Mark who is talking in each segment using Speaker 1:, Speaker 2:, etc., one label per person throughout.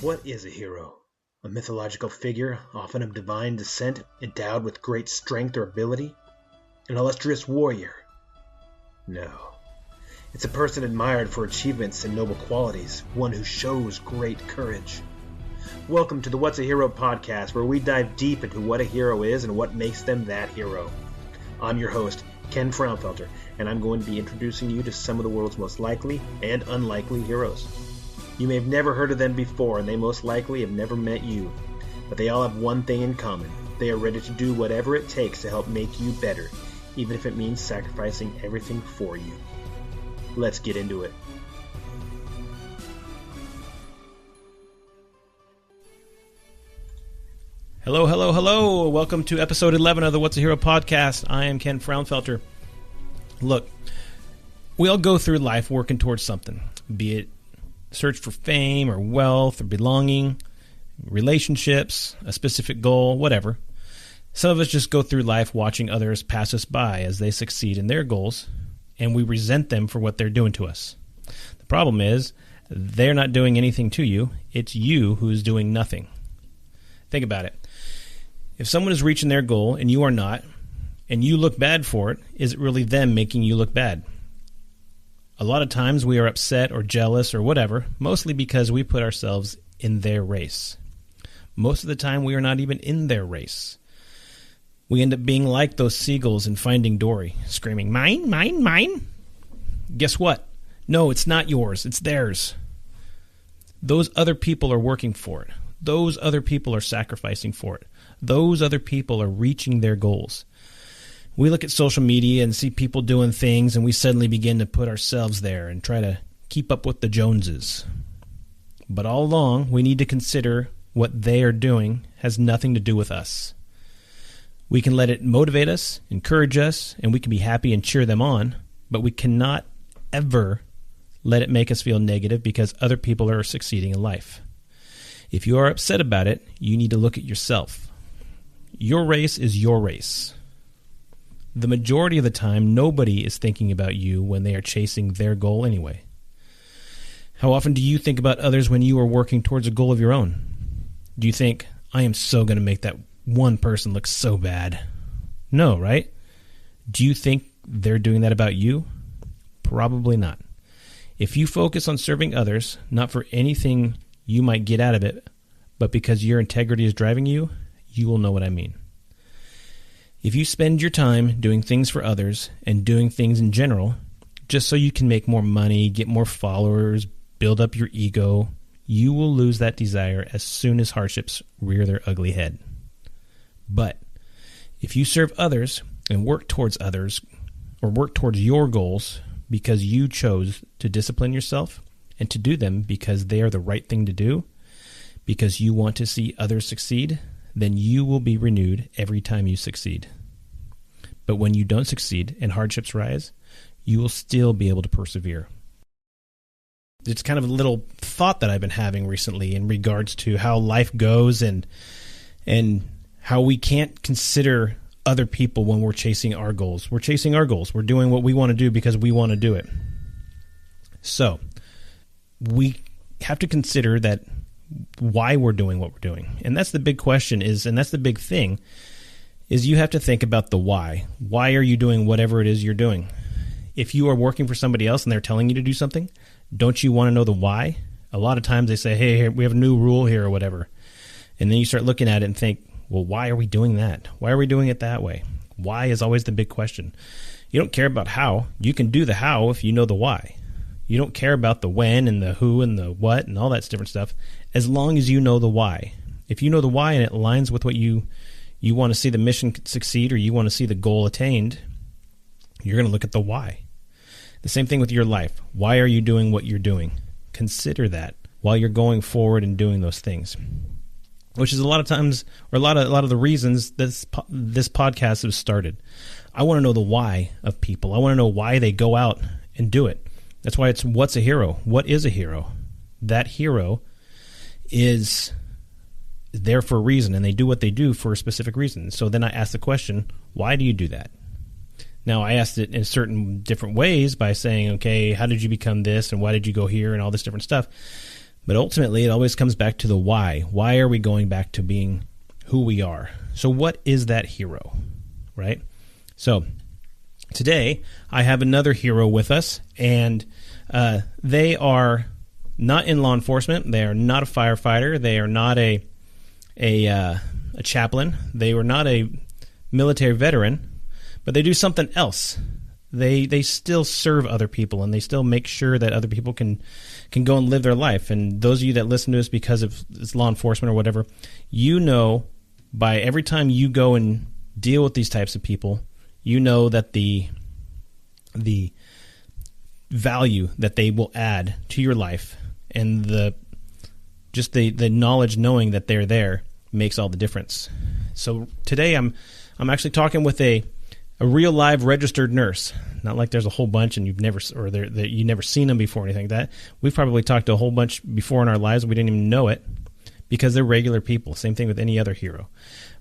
Speaker 1: What is a hero? A mythological figure, often of divine descent, endowed with great strength or ability? An illustrious warrior? No. It's a person admired for achievements and noble qualities, one who shows great courage. Welcome to the What's a Hero podcast, where we dive deep into what a hero is and what makes them that hero. I'm your host, Ken Frownfelter, and I'm going to be introducing you to some of the world's most likely and unlikely heroes. You may have never heard of them before, and they most likely have never met you. But they all have one thing in common. They are ready to do whatever it takes to help make you better, even if it means sacrificing everything for you. Let's get into it.
Speaker 2: Hello, hello, hello. Welcome to episode 11 of the What's a Hero podcast. I am Ken Frownfelter. Look, we all go through life working towards something, be it search for fame or wealth or belonging, relationships, a specific goal, whatever. Some of us just go through life watching others pass us by as they succeed in their goals, and we resent them for what they're doing to us. The problem is, they're not doing anything to you. It's you who's doing nothing. Think about it. If someone is reaching their goal and you are not, and you look bad for it, is it really them making you look bad? A lot of times we are upset or jealous or whatever, mostly because we put ourselves in their race. Most of the time we are not even in their race. We end up being like those seagulls in Finding Dory, screaming, "Mine, mine, mine." Guess what? No, it's not yours. It's theirs. Those other people are working for it. Those other people are sacrificing for it. Those other people are reaching their goals. We look at social media and see people doing things, and we suddenly begin to put ourselves there and try to keep up with the Joneses. But all along, we need to consider what they are doing has nothing to do with us. We can let it motivate us, encourage us, and we can be happy and cheer them on, but we cannot ever let it make us feel negative because other people are succeeding in life. If you are upset about it, you need to look at yourself. Your race is your race. The majority of the time, nobody is thinking about you when they are chasing their goal anyway. How often do you think about others when you are working towards a goal of your own? Do you think, I am so going to make that one person look so bad? No, right? Do you think they're doing that about you? Probably not. If you focus on serving others, not for anything you might get out of it, but because your integrity is driving you, you will know what I mean. If you spend your time doing things for others and doing things in general, just so you can make more money, get more followers, build up your ego, you will lose that desire as soon as hardships rear their ugly head. But if you serve others and work towards others, or work towards your goals because you chose to discipline yourself and to do them because they are the right thing to do, because you want to see others succeed, then you will be renewed every time you succeed. But when you don't succeed and hardships rise, you will still be able to persevere. It's kind of a little thought that I've been having recently in regards to how life goes and how we can't consider other people when we're chasing our goals. We're chasing our goals. We're doing what we want to do because we want to do it. So we have to consider that why we're doing what we're doing. And that's the big question and that's the big thing, is you have to think about the why. Why are you doing whatever it is you're doing? If you are working for somebody else and they're telling you to do something, don't you want to know the why? A lot of times they say, hey, we have a new rule here or whatever. And then you start looking at it and think, well, why are we doing that? Why are we doing it that way? Why is always the big question. You don't care about how. You can do the how if you know the why. You don't care about the when and the who and the what and all that different stuff as long as you know the why. If you know the why and it aligns with what you want to see the mission succeed or you want to see the goal attained, you're going to look at the why. The same thing with your life. Why are you doing what you're doing? Consider that while you're going forward and doing those things, which is a lot of times, or a lot of the reasons this podcast has started. I want to know the why of people. I want to know why they go out and do it. That's why it's What's a Hero? What is a hero? That hero is there for a reason, and they do what they do for a specific reason. So then I ask the question, why do you do that? Now, I asked it in certain different ways by saying, okay, how did you become this, and why did you go here, and all this different stuff. But ultimately, it always comes back to the why. Why are we going back to being who we are? So what is that hero, right? So today, I have another hero with us, and they are not in law enforcement. They are not a firefighter. They are not a chaplain. They were not a military veteran, but they do something else. They still serve other people, and they still make sure that other people can go and live their life. And those of you that listen to us because of it's law enforcement or whatever, you know, by every time you go and deal with these types of people, you know that the value that they will add to your life and the knowledge, knowing that they're there, makes all the difference. So today I'm actually talking with a real live registered nurse. Not like there's a whole bunch and you've never seen them before or anything like that. We've probably talked to a whole bunch before in our lives and we didn't even know it because they're regular people. Same thing with any other hero.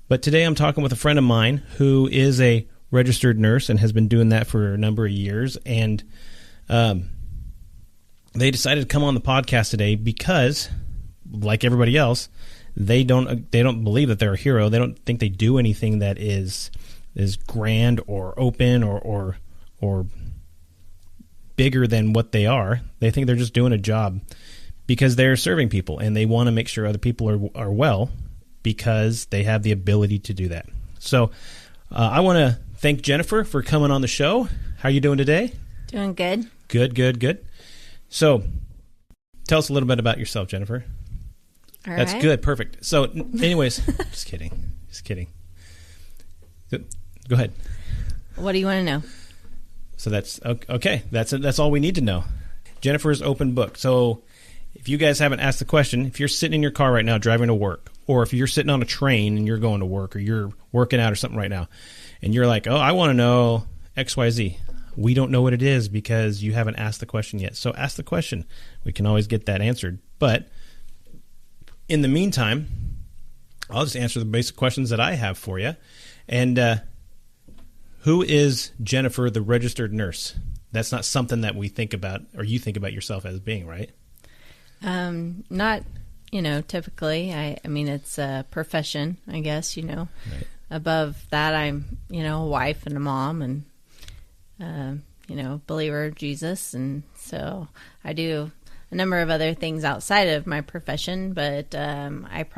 Speaker 2: But today I'm talking with a friend of mine who is a registered nurse and has been doing that for a number of years. And they decided to come on the podcast today because, like everybody else, they don't believe that they're a hero. They don't think they do anything that is grand or open or bigger than what they are. They think they're just doing a job because they're serving people and they want to make sure other people are well because they have the ability to do that. So I want to thank Jennifer for coming on the show. How are you doing today?
Speaker 3: Doing good.
Speaker 2: Good. So tell us a little bit about yourself, Jennifer.
Speaker 3: All
Speaker 2: That's
Speaker 3: right.
Speaker 2: good. Perfect. So anyways, just kidding. Go ahead.
Speaker 3: What do you want to know?
Speaker 2: So that's okay. That's all we need to know. Jennifer's open book. So if you guys haven't asked the question, if you're sitting in your car right now driving to work, or if you're sitting on a train and you're going to work, or you're working out or something right now, and you're like, oh, I want to know XYZ. We don't know what it is because you haven't asked the question yet. So ask the question. We can always get that answered. But in the meantime, I'll just answer the basic questions that I have for you. And who is Jennifer, the registered nurse? That's not something that we think about, or you think about yourself as being, right?
Speaker 3: Not, typically. I mean, it's a profession, I guess, Right. Above that, I'm, a wife and a mom and, believer of Jesus. And so I do a number of other things outside of my profession, but I've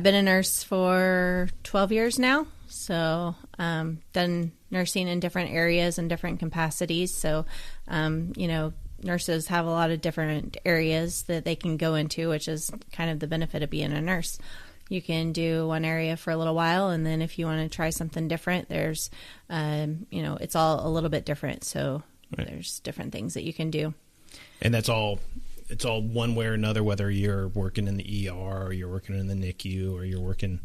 Speaker 3: been a nurse for 12 years now. So done nursing in different areas and different capacities. So, nurses have a lot of different areas that they can go into, which is kind of the benefit of being a nurse. You can do one area for a little while, and then if you want to try something different, there's, it's all a little bit different. So right. There's different things that you can do.
Speaker 2: And it's all one way or another, whether you're working in the ER or you're working in the NICU or you're working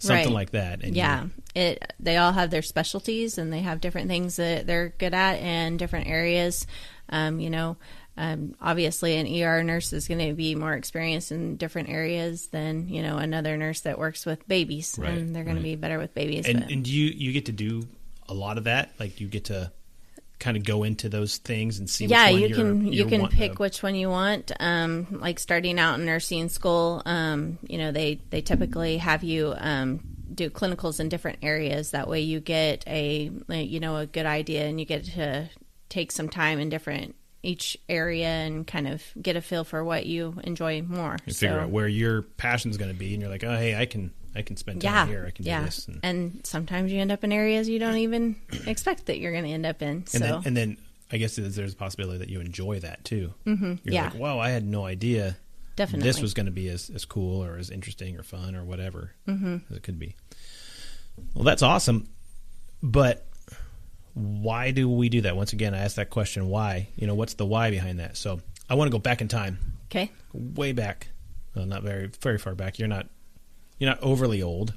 Speaker 2: something
Speaker 3: right.
Speaker 2: like that. And
Speaker 3: yeah, they all have their specialties and they have different things that they're good at in different areas. Obviously an ER nurse is going to be more experienced in different areas than, another nurse that works with babies, right. And they're going to be better with babies.
Speaker 2: And do you get to do a lot of that? Like you get to kind of go into those things and see which one
Speaker 3: you can pick which one you want. Like starting out in nursing school, they typically have you do clinicals in different areas. That way you get a good idea and you get to take some time in each area and kind of get a feel for what you enjoy more.
Speaker 2: You figure out where your passion's going to be, and you're like, oh, hey, I can spend time here. I can do this.
Speaker 3: And sometimes you end up in areas you don't even expect that you're going to end up in.
Speaker 2: And then I guess there's a possibility that you enjoy that too.
Speaker 3: Mm-hmm.
Speaker 2: You're like, wow, I had no idea
Speaker 3: Definitely.
Speaker 2: This was going to be as cool or as interesting or fun or whatever as it could be. Well, that's awesome. But why do we do that? Once again, I asked that question, why? What's the why behind that? So I want to go back in time.
Speaker 3: Okay.
Speaker 2: Way back. Well, not very, very far back. You're not overly old.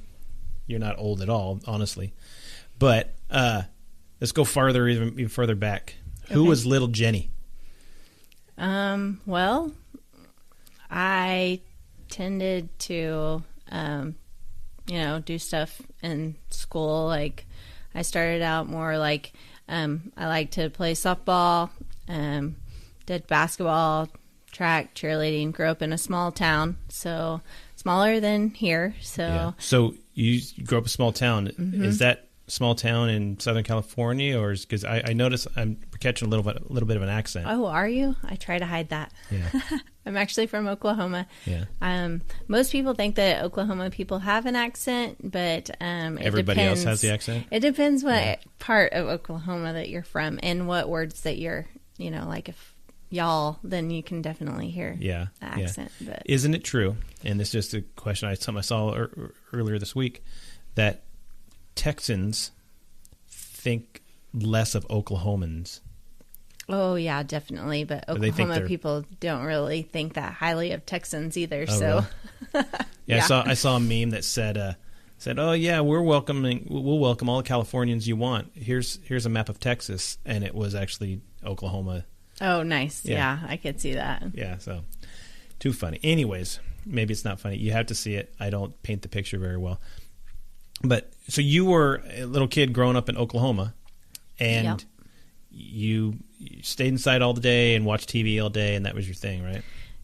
Speaker 2: You're not old at all, honestly. But let's go farther, even further back. Okay. Who was little Jenny?
Speaker 3: Well, I tended to, do stuff in school. Like I started out more like, I liked to play softball, did basketball, track, cheerleading. Grew up in a small town, so smaller than here. So,
Speaker 2: So you grew up in a small town.
Speaker 3: Mm-hmm.
Speaker 2: Is that small town in Southern California, or is because I notice I'm catching a little bit of an accent?
Speaker 3: Oh, are you? I try to hide that.
Speaker 2: Yeah.
Speaker 3: I'm actually from Oklahoma.
Speaker 2: Yeah.
Speaker 3: Most people think that Oklahoma people have an accent, but
Speaker 2: Everybody else has the accent?
Speaker 3: It depends what part of Oklahoma that you're from and what words that you're, like if y'all, then you can definitely hear the accent.
Speaker 2: Yeah.
Speaker 3: But
Speaker 2: Isn't it true, and this is just a question I saw earlier this week, that Texans think less of Oklahomans?
Speaker 3: Oh, yeah, definitely. But Oklahoma people don't really think that highly of Texans either.
Speaker 2: Oh,
Speaker 3: so,
Speaker 2: really? Yeah, I saw a meme that said, "Oh yeah, we'll welcome all the Californians you want. Here's a map of Texas," and it was actually Oklahoma.
Speaker 3: Oh, nice. Yeah, I could see that.
Speaker 2: Yeah, so too funny. Anyways, maybe it's not funny. You have to see it. I don't paint the picture very well. But so you were a little kid growing up in Oklahoma, and you stayed inside all the day and watched TV all day, and that was your thing, right?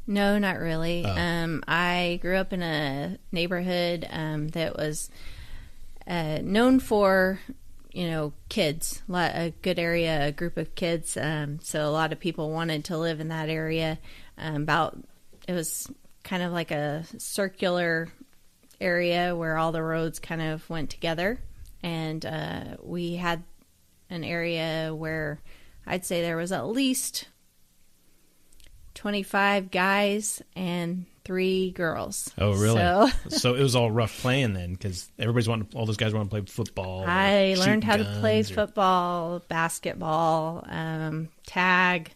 Speaker 3: No, not really.
Speaker 2: Oh.
Speaker 3: I grew up in a neighborhood that was known for, kids, a good area, a group of kids. So a lot of people wanted to live in that area. It was kind of like a circular area where all the roads kind of went together. And we had an area where I'd say there was at least 25 guys and 3 girls.
Speaker 2: Oh, really?
Speaker 3: So
Speaker 2: it was all rough playing then, because all those guys wanted to play football.
Speaker 3: I learned how to play
Speaker 2: or
Speaker 3: football, basketball, tag,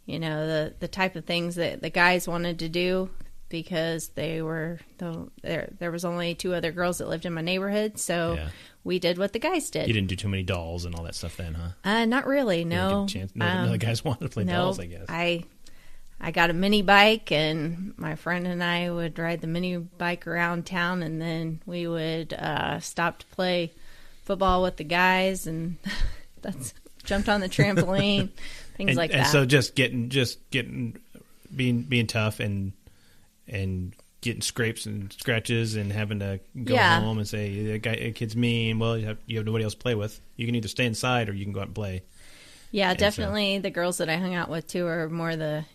Speaker 3: the type of things that the guys wanted to do, because there was only 2 other girls that lived in my neighborhood, so we did what the guys did.
Speaker 2: You didn't do too many dolls and all that stuff then, huh?
Speaker 3: Not really, no.
Speaker 2: None of the guys wanted to play dolls, I guess.
Speaker 3: I got a mini bike, and my friend and I would ride the mini bike around town, and then we would stop to play football with the guys, and jumped on the trampoline, things like that.
Speaker 2: And so just being tough and getting scrapes and scratches and having to go home and say, a kid's mean. Well, you have nobody else to play with. You can either stay inside or you can go out and play. Yeah, and definitely
Speaker 3: the girls that I hung out with too are more the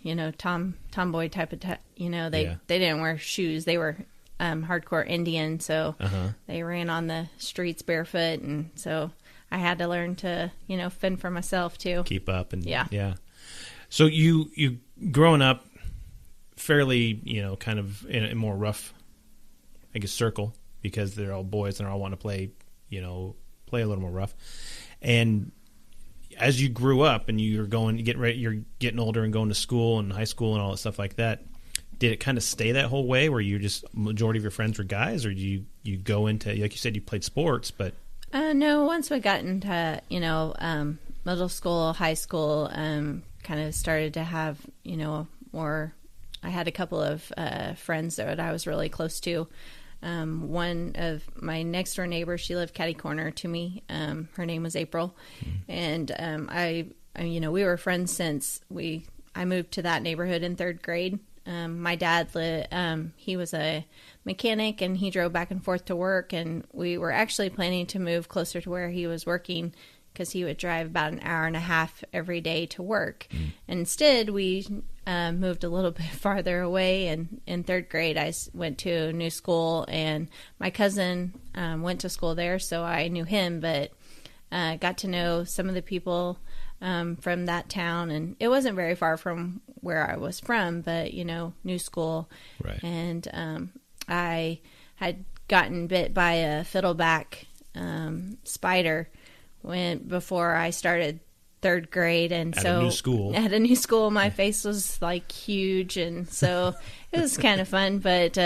Speaker 3: tomboy type of they didn't wear shoes. They were hardcore Indian, so they ran on the streets barefoot, and so I had to learn to fend for myself too.
Speaker 2: Keep up and So you growing up fairly kind of in a more rough, I guess, circle, because they're all boys and they all want to play a little more rough. And as you grew up and you're getting older and going to school and high school and all that stuff like that, did it kind of stay that whole way where you just majority of your friends were guys, or do you go into, like you said, you played sports, but
Speaker 3: no, once we got into middle school, high school, kind of started to have more. I had a couple of friends that I was really close to. One of my next door neighbors, she lived catty corner to me. Her name was April, and we were friends since I moved to that neighborhood in 3rd grade. My dad he was a mechanic, and he drove back and forth to work, and we were actually planning to move closer to where he was working, because he would drive about an hour and a half every day to work. Instead, we moved a little bit farther away, and in 3rd grade I went to a new school, and my cousin went to school there, so I knew him, but got to know some of the people from that town, and it wasn't very far from where I was from, but new school.
Speaker 2: Right.
Speaker 3: And I had gotten bit by a fiddleback spider before I started 3rd grade, and
Speaker 2: at a new school,
Speaker 3: my face was like huge, and so it was kind of fun. But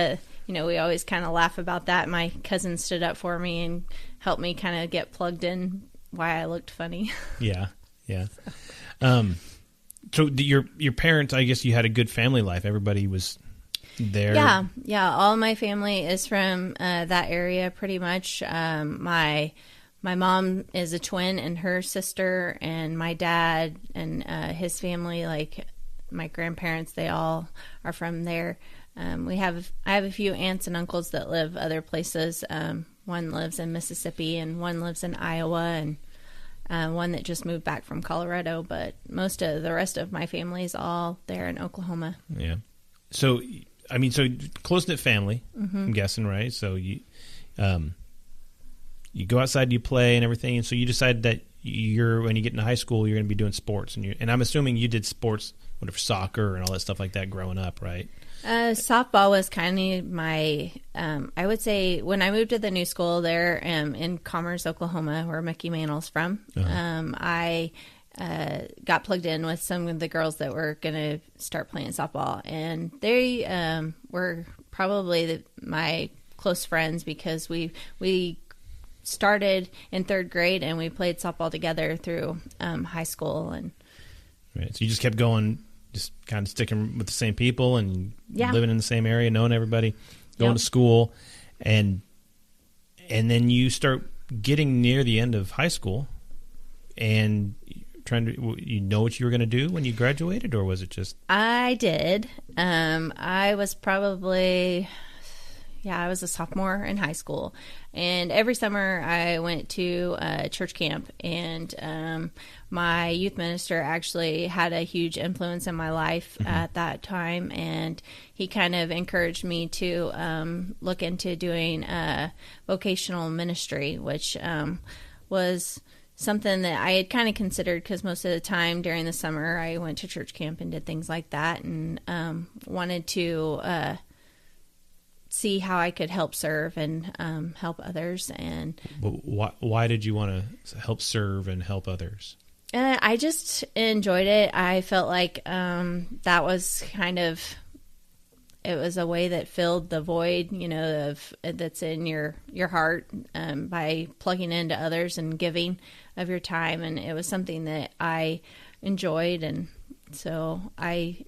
Speaker 3: we always kind of laugh about that. My cousin stood up for me and helped me kind of get plugged in why I looked funny.
Speaker 2: Yeah. So your parents, I guess you had a good family life. Everybody was there.
Speaker 3: Yeah. All my family is from that area, pretty much. My mom is a twin, and her sister, and my dad and his family, like my grandparents, they all are from there. I have a few aunts and uncles that live other places. One lives in Mississippi and one lives in Iowa, and one that just moved back from Colorado. But most of the rest of my family is all there in Oklahoma.
Speaker 2: Yeah. So, I mean, so close-knit family, I'm guessing, right? So you go outside, you play and everything, and so you decide that when you get into high school, you're going to be doing sports, and I'm assuming you did sports, whatever, soccer and all that stuff like that growing up, right?
Speaker 3: Softball was kind of my, I would say when I moved to the new school there in Commerce, Oklahoma, where Mickey Mantle's from, I got plugged in with some of the girls that were going to start playing softball, and they were probably my close friends because we started in third grade and we played softball together through high school. And
Speaker 2: right, so you just kept going, just kind of sticking with the same people and
Speaker 3: Yeah.
Speaker 2: living in the same area, knowing everybody, going to school, and then you start getting near the end of high school and you know what you were going to do when you graduated, or was it just?
Speaker 3: I did. I was probably, I was a sophomore in high school, and every summer I went to church camp, and my youth minister actually had a huge influence in my life at that time, and he kind of encouraged me to look into doing vocational ministry, which was something that I had kind of considered because most of the time during the summer I went to church camp and did things like that, and wanted to see how I could help serve and help others. And
Speaker 2: why did you want to help serve and help others?
Speaker 3: I just enjoyed it. I felt like that was kind of, it was a way that filled the void, that's in your heart by plugging into others and giving of your time. And it was something that I enjoyed. And so I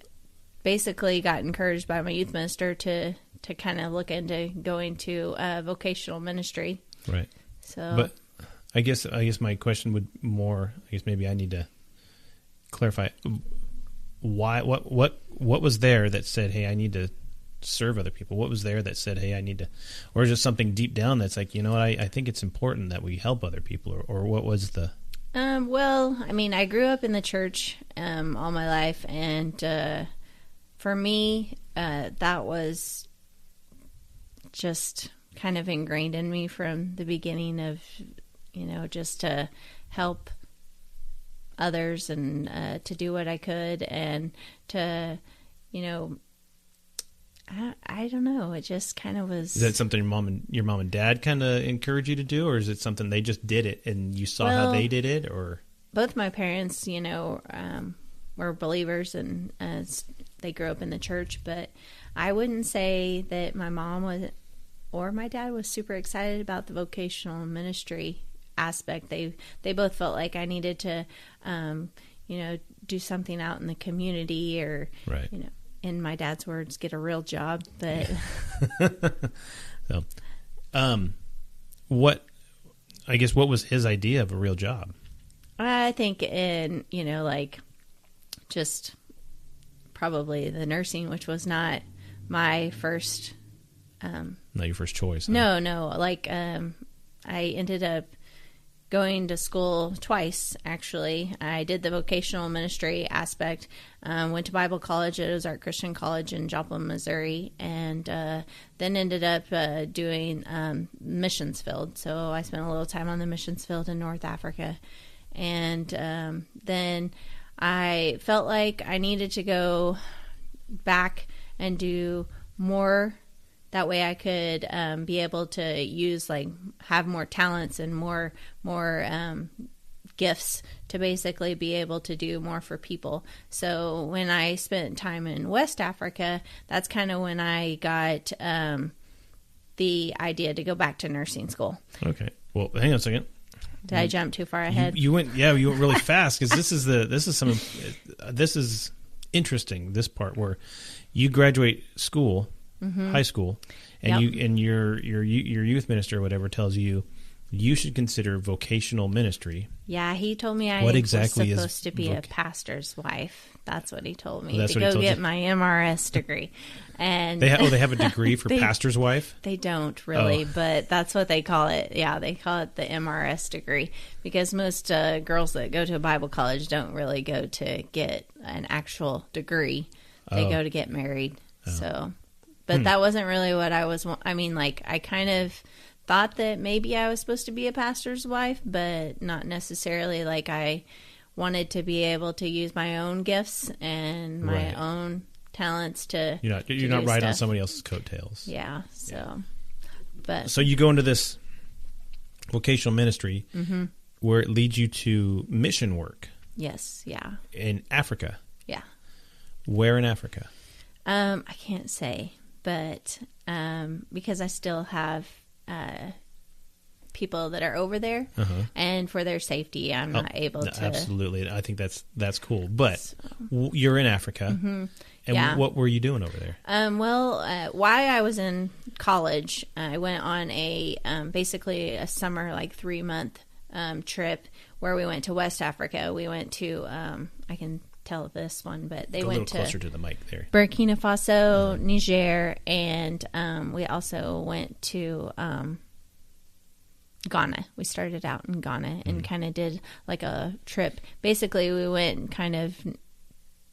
Speaker 3: basically got encouraged by my youth minister to kind of look into going to vocational ministry.
Speaker 2: Right.
Speaker 3: So,
Speaker 2: but I guess my question would more, I guess maybe I need to clarify why, what was there that said, hey, I need to serve other people? What was there that said, hey, I need to, or is it something deep down that's like, I think it's important that we help other people, or what was the?
Speaker 3: Well, I mean, I grew up in the church all my life, and for me, that was just kind of ingrained in me from the beginning of, just to help others and to do what I could, and to, I don't know. It just kind of was.
Speaker 2: Is that something your mom and dad kind of encouraged you to do, or is it something they just did it and you saw how they did it? Or
Speaker 3: both my parents, were believers, and they grew up in the church. But I wouldn't say that my mom was or my dad was super excited about the vocational ministry aspect. They both felt like I needed to, do something out in the community, or
Speaker 2: right.
Speaker 3: In my dad's words, get a real job. But
Speaker 2: so, what was his idea of a real job?
Speaker 3: I think in, just probably the nursing, which was not my first.
Speaker 2: Not your first choice.
Speaker 3: Huh? No. I ended up going to school twice, actually. I did the vocational ministry aspect, went to Bible college at Ozark Christian College in Joplin, Missouri, and then ended up doing missions field. So I spent a little time on the missions field in North Africa. And then I felt like I needed to go back and do more. That way I could be able to use, have more talents and more gifts to basically be able to do more for people. So when I spent time in West Africa, that's kind of when I got the idea to go back to nursing school.
Speaker 2: Okay. Well, hang on a second.
Speaker 3: Did I jump too far ahead?
Speaker 2: You went really fast, because this is interesting. This part where you graduate school. Mm-hmm. High school, and
Speaker 3: yep.
Speaker 2: your youth minister or whatever tells you you should consider vocational ministry.
Speaker 3: Yeah, he told me I
Speaker 2: What
Speaker 3: was
Speaker 2: exactly is
Speaker 3: supposed to be a pastor's wife. That's what he told me,
Speaker 2: Well, that's
Speaker 3: to
Speaker 2: what he
Speaker 3: go
Speaker 2: told
Speaker 3: get
Speaker 2: you?
Speaker 3: my MRS degree. And
Speaker 2: They have a degree for pastor's wife?
Speaker 3: They don't really,
Speaker 2: Oh.
Speaker 3: but that's what they call it. Yeah, they call it the MRS degree, because most girls that go to a Bible college don't really go to get an actual degree. They go to get married. So, but that wasn't really what I was. I mean, like, I kind of thought that maybe I was supposed to be a pastor's wife, but not necessarily. Like, I wanted to be able to use my own gifts and my
Speaker 2: Right.
Speaker 3: own talents to.
Speaker 2: You're
Speaker 3: to
Speaker 2: not
Speaker 3: do
Speaker 2: riding on
Speaker 3: stuff.
Speaker 2: somebody else's coattails.
Speaker 3: Yeah. So, but
Speaker 2: So you go into this vocational ministry where it leads you to mission work
Speaker 3: yes, yeah,
Speaker 2: in Africa.
Speaker 3: yeah.
Speaker 2: Where in Africa?
Speaker 3: I can't say, but because I still have people that are over there, and for their safety, I'm not able to.
Speaker 2: Absolutely, I think that's cool. But you're in Africa, and
Speaker 3: Yeah.
Speaker 2: what were you doing over there?
Speaker 3: While I was in college, I went on a basically a summer, like 3-month trip where we went to West Africa. We went to I can tell this one, but they
Speaker 2: Go a
Speaker 3: went
Speaker 2: little closer to the mic there.
Speaker 3: Burkina Faso, Niger, and we also went to Ghana. We started out in Ghana and kind of did like a trip. Basically, we went kind of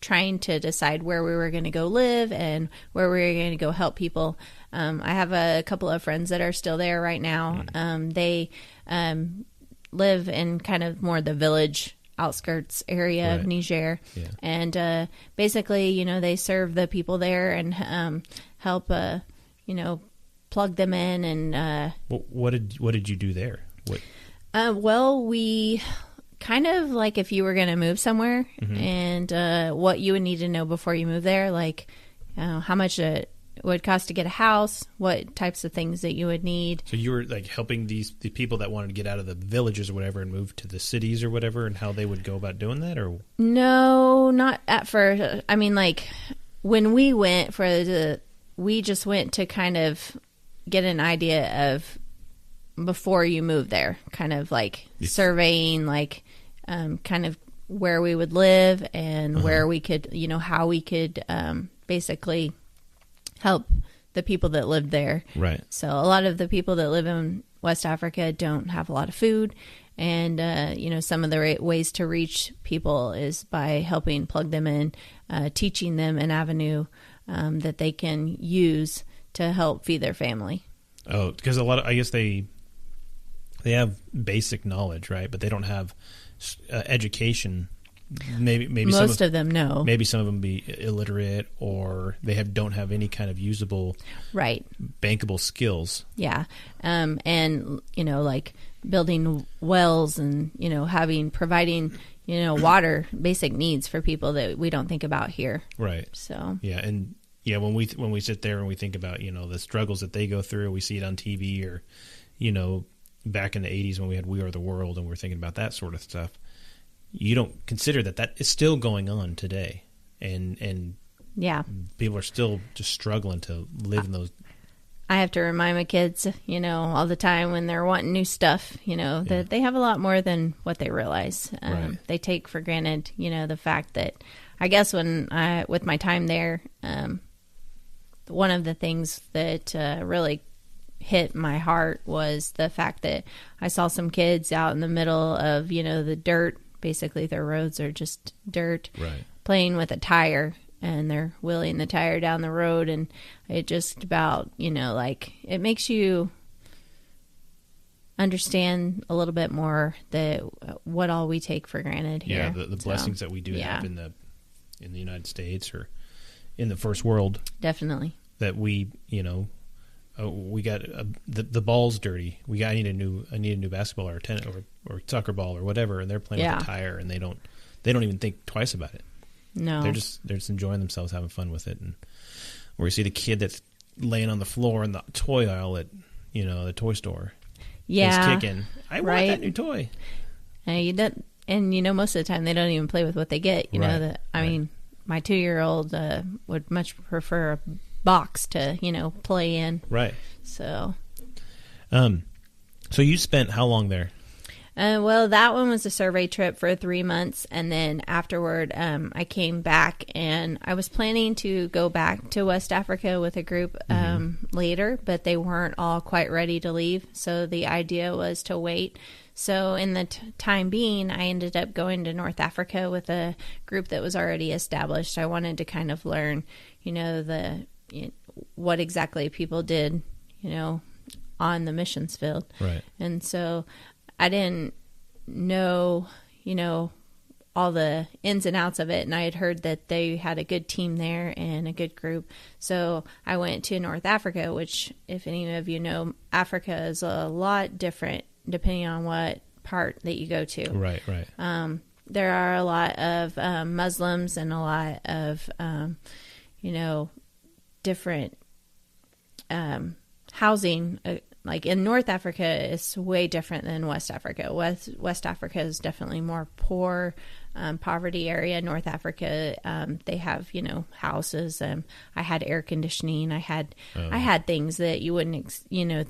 Speaker 3: trying to decide where we were going to go live and where we were going to go help people. I have a couple of friends that are still there right now. They live in kind of more the village outskirts area of
Speaker 2: Right.
Speaker 3: Niger.
Speaker 2: Yeah.
Speaker 3: And basically, you know, they serve the people there and help, you know, plug them in. And
Speaker 2: What did you do there? What?
Speaker 3: well, we kind of like if you were going to move somewhere and what you would need to know before you move there, like how much it would cost to get a house, what types of things that you would need.
Speaker 2: So you were like helping the people that wanted to get out of the villages or whatever and move to the cities or whatever, and how they would go about doing that, or
Speaker 3: No, not at first. I mean, like when we went we just went to kind of get an idea of before you move there, kind of like surveying, like kind of where we would live and where we could, you know, how we could basically help the people that lived there.
Speaker 2: right?
Speaker 3: So a lot of the people that live in West Africa don't have a lot of food. And, you know, some of the ways to reach people is by helping plug them in, teaching them an avenue that they can use to help feed their family.
Speaker 2: Oh, because I guess they have basic knowledge, right? But they don't have education. Maybe
Speaker 3: Most of them know.
Speaker 2: Maybe some of them be illiterate, or they don't have any kind of usable,
Speaker 3: Right.
Speaker 2: bankable skills.
Speaker 3: Yeah. And, you know, like building wells and, you know, providing, you know, water, basic needs for people that we don't think about here.
Speaker 2: Right.
Speaker 3: So,
Speaker 2: Yeah, and when we sit there and we think about, you know, the struggles that they go through, we see it on TV, or, you know, back in the 80s when we had We Are the World and we're thinking about that sort of stuff. You don't consider that is still going on today, and
Speaker 3: yeah.
Speaker 2: people are still just struggling to live in those.
Speaker 3: I have to remind my kids, you know, all the time when they're wanting new stuff, you know, that they have a lot more than what they realize.
Speaker 2: Right.
Speaker 3: They take for granted, you know, the fact that I guess with my time there, one of the things that really hit my heart was the fact that I saw some kids out in the middle of, you know, the dirt. Basically, their roads are just dirt,
Speaker 2: Right.
Speaker 3: playing with a tire, and they're wheeling the tire down the road. And it just about, you know, like it makes you understand a little bit more that what all we take for granted here.
Speaker 2: Yeah, the blessings that we do
Speaker 3: yeah.
Speaker 2: have in the United States or in the first world.
Speaker 3: Definitely.
Speaker 2: That we, you know, we got the ball's dirty. I need a new basketball or a tennis or soccer ball or whatever, and they're playing with a tire, and they don't even think twice about it.
Speaker 3: No,
Speaker 2: they're just enjoying themselves, having fun with it. And where you see the kid that's laying on the floor in the toy aisle at, you know, the toy store, he's kicking. I want that new toy.
Speaker 3: And you know, most of the time they don't even play with what they get. You know, I mean, my 2-year-old would much prefer a box to, you know, play in.
Speaker 2: Right.
Speaker 3: So
Speaker 2: So you spent how long there?
Speaker 3: Well, that one was a survey trip for 3 months, and then afterward, I came back, and I was planning to go back to West Africa with a group later, but they weren't all quite ready to leave, so the idea was to wait. So in the time being, I ended up going to North Africa with a group that was already established. I wanted to kind of learn, what exactly people did, on the missions field.
Speaker 2: Right.
Speaker 3: And so I didn't know, all the ins and outs of it. And I had heard that they had a good team there and a good group. So I went to North Africa, which, if any of you know, Africa is a lot different depending on what part that you go to.
Speaker 2: Right, right.
Speaker 3: There are a lot of Muslims and a lot of, different housing. Like in North Africa, it's way different than West Africa. West Africa is definitely more poor, poverty area. North Africa, they have houses. I had air conditioning. I had things that you wouldn't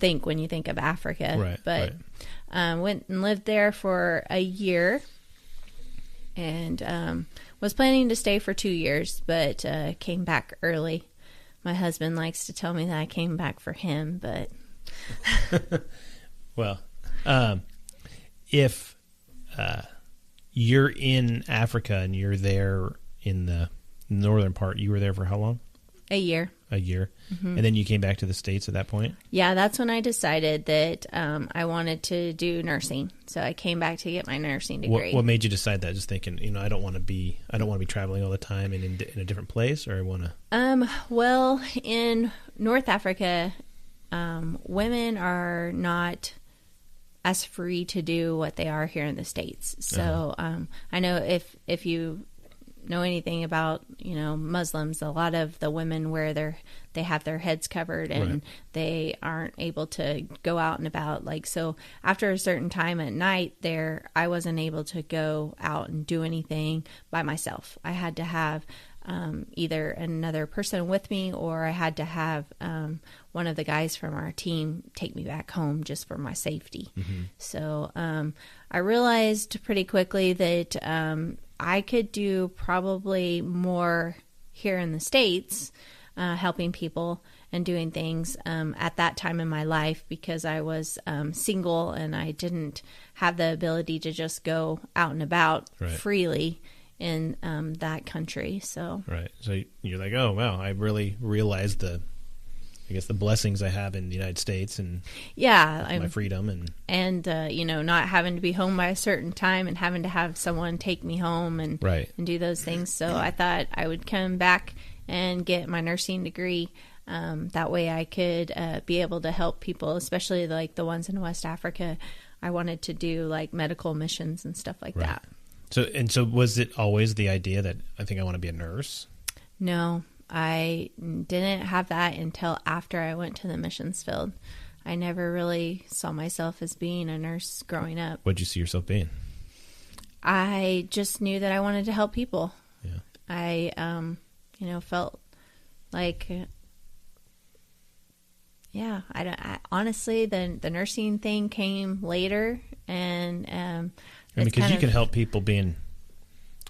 Speaker 3: think when you think of Africa.
Speaker 2: Right.
Speaker 3: But went and lived there for a year, and was planning to stay for 2 years, but came back early. My husband likes to tell me that I came back for him, but.
Speaker 2: Well, if you're in Africa and you're there in the northern part, you were there for how long?
Speaker 3: A year.
Speaker 2: Mm-hmm. And then you came back to the States at that point?
Speaker 3: Yeah, that's when I decided that I wanted to do nursing. So I came back to get my nursing degree.
Speaker 2: What made you decide that? Just thinking, I don't want to be traveling all the time and in a different place, or I want to.
Speaker 3: Well, in North Africa, women are not as free to do what they are here in the States. So I know if you know anything about Muslims, a lot of the women they have their heads covered and
Speaker 2: right.
Speaker 3: they aren't able to go out and about. So after a certain time at night there, I wasn't able to go out and do anything by myself. I had to have either another person with me, or I had to have one of the guys from our team take me back home just for my safety. Mm-hmm. So I realized pretty quickly that I could do probably more here in the States, helping people and doing things at that time in my life, because I was single and I didn't have the ability to just go out and about
Speaker 2: right.
Speaker 3: freely in that country. So
Speaker 2: right. So you're like, oh wow, I really realized the blessings I have in the United States and my freedom and
Speaker 3: not having to be home by a certain time and having to have someone take me home and
Speaker 2: right.
Speaker 3: and do those things. So I thought I would come back and get my nursing degree. That way I could be able to help people, especially like the ones in West Africa. I wanted to do like medical missions and stuff like
Speaker 2: right.
Speaker 3: that.
Speaker 2: So was it always the idea that I think I want to be a nurse?
Speaker 3: No, I didn't have that until after I went to the missions field. I never really saw myself as being a nurse growing up.
Speaker 2: What'd you see yourself being?
Speaker 3: I just knew that I wanted to help people.
Speaker 2: Yeah.
Speaker 3: I, felt like, honestly, the nursing thing came later, and
Speaker 2: because you can help people being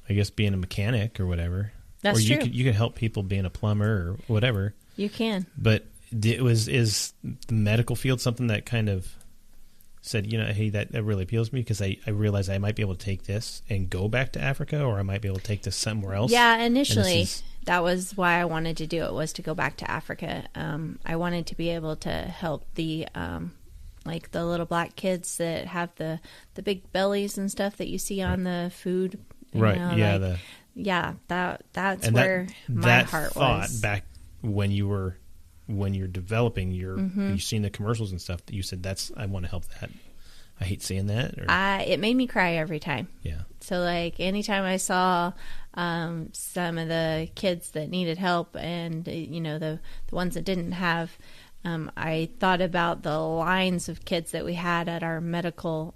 Speaker 2: a mechanic or whatever.
Speaker 3: That's
Speaker 2: or
Speaker 3: true.
Speaker 2: You can help people being a plumber or whatever.
Speaker 3: You can.
Speaker 2: But is the medical field something that kind of said, hey, that really appeals to me, because I realize I might be able to take this and go back to Africa, or I might be able to take this somewhere else?
Speaker 3: Yeah, initially that was why I wanted to do it, was to go back to Africa. I wanted to be able to help the like the little black kids that have the big bellies and stuff that you see on the food.
Speaker 2: Right.
Speaker 3: That's
Speaker 2: and
Speaker 3: where my heart
Speaker 2: thought
Speaker 3: was.
Speaker 2: Back when you're developing, you've seen the commercials and stuff, that you said, I want to help that. I hate seeing that.
Speaker 3: It made me cry every time.
Speaker 2: Yeah.
Speaker 3: So like anytime I saw some of the kids that needed help, and the ones that didn't have, I thought about the lines of kids that we had at our medical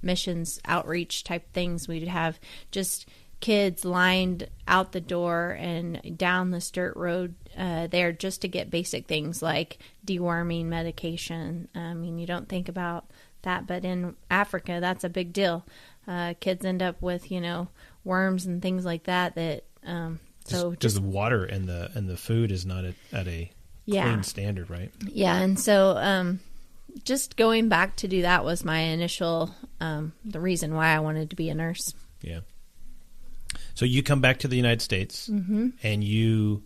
Speaker 3: missions outreach type things. We'd have just kids lined out the door and down this dirt road there just to get basic things like deworming medication. I mean, you don't think about that, but in Africa, that's a big deal. Kids end up with, worms and things like that. So
Speaker 2: because the water and the food is not at a clean standard, right?
Speaker 3: Yeah, and so just going back to do that was my initial the reason why I wanted to be a nurse.
Speaker 2: Yeah. So you come back to the United States, and you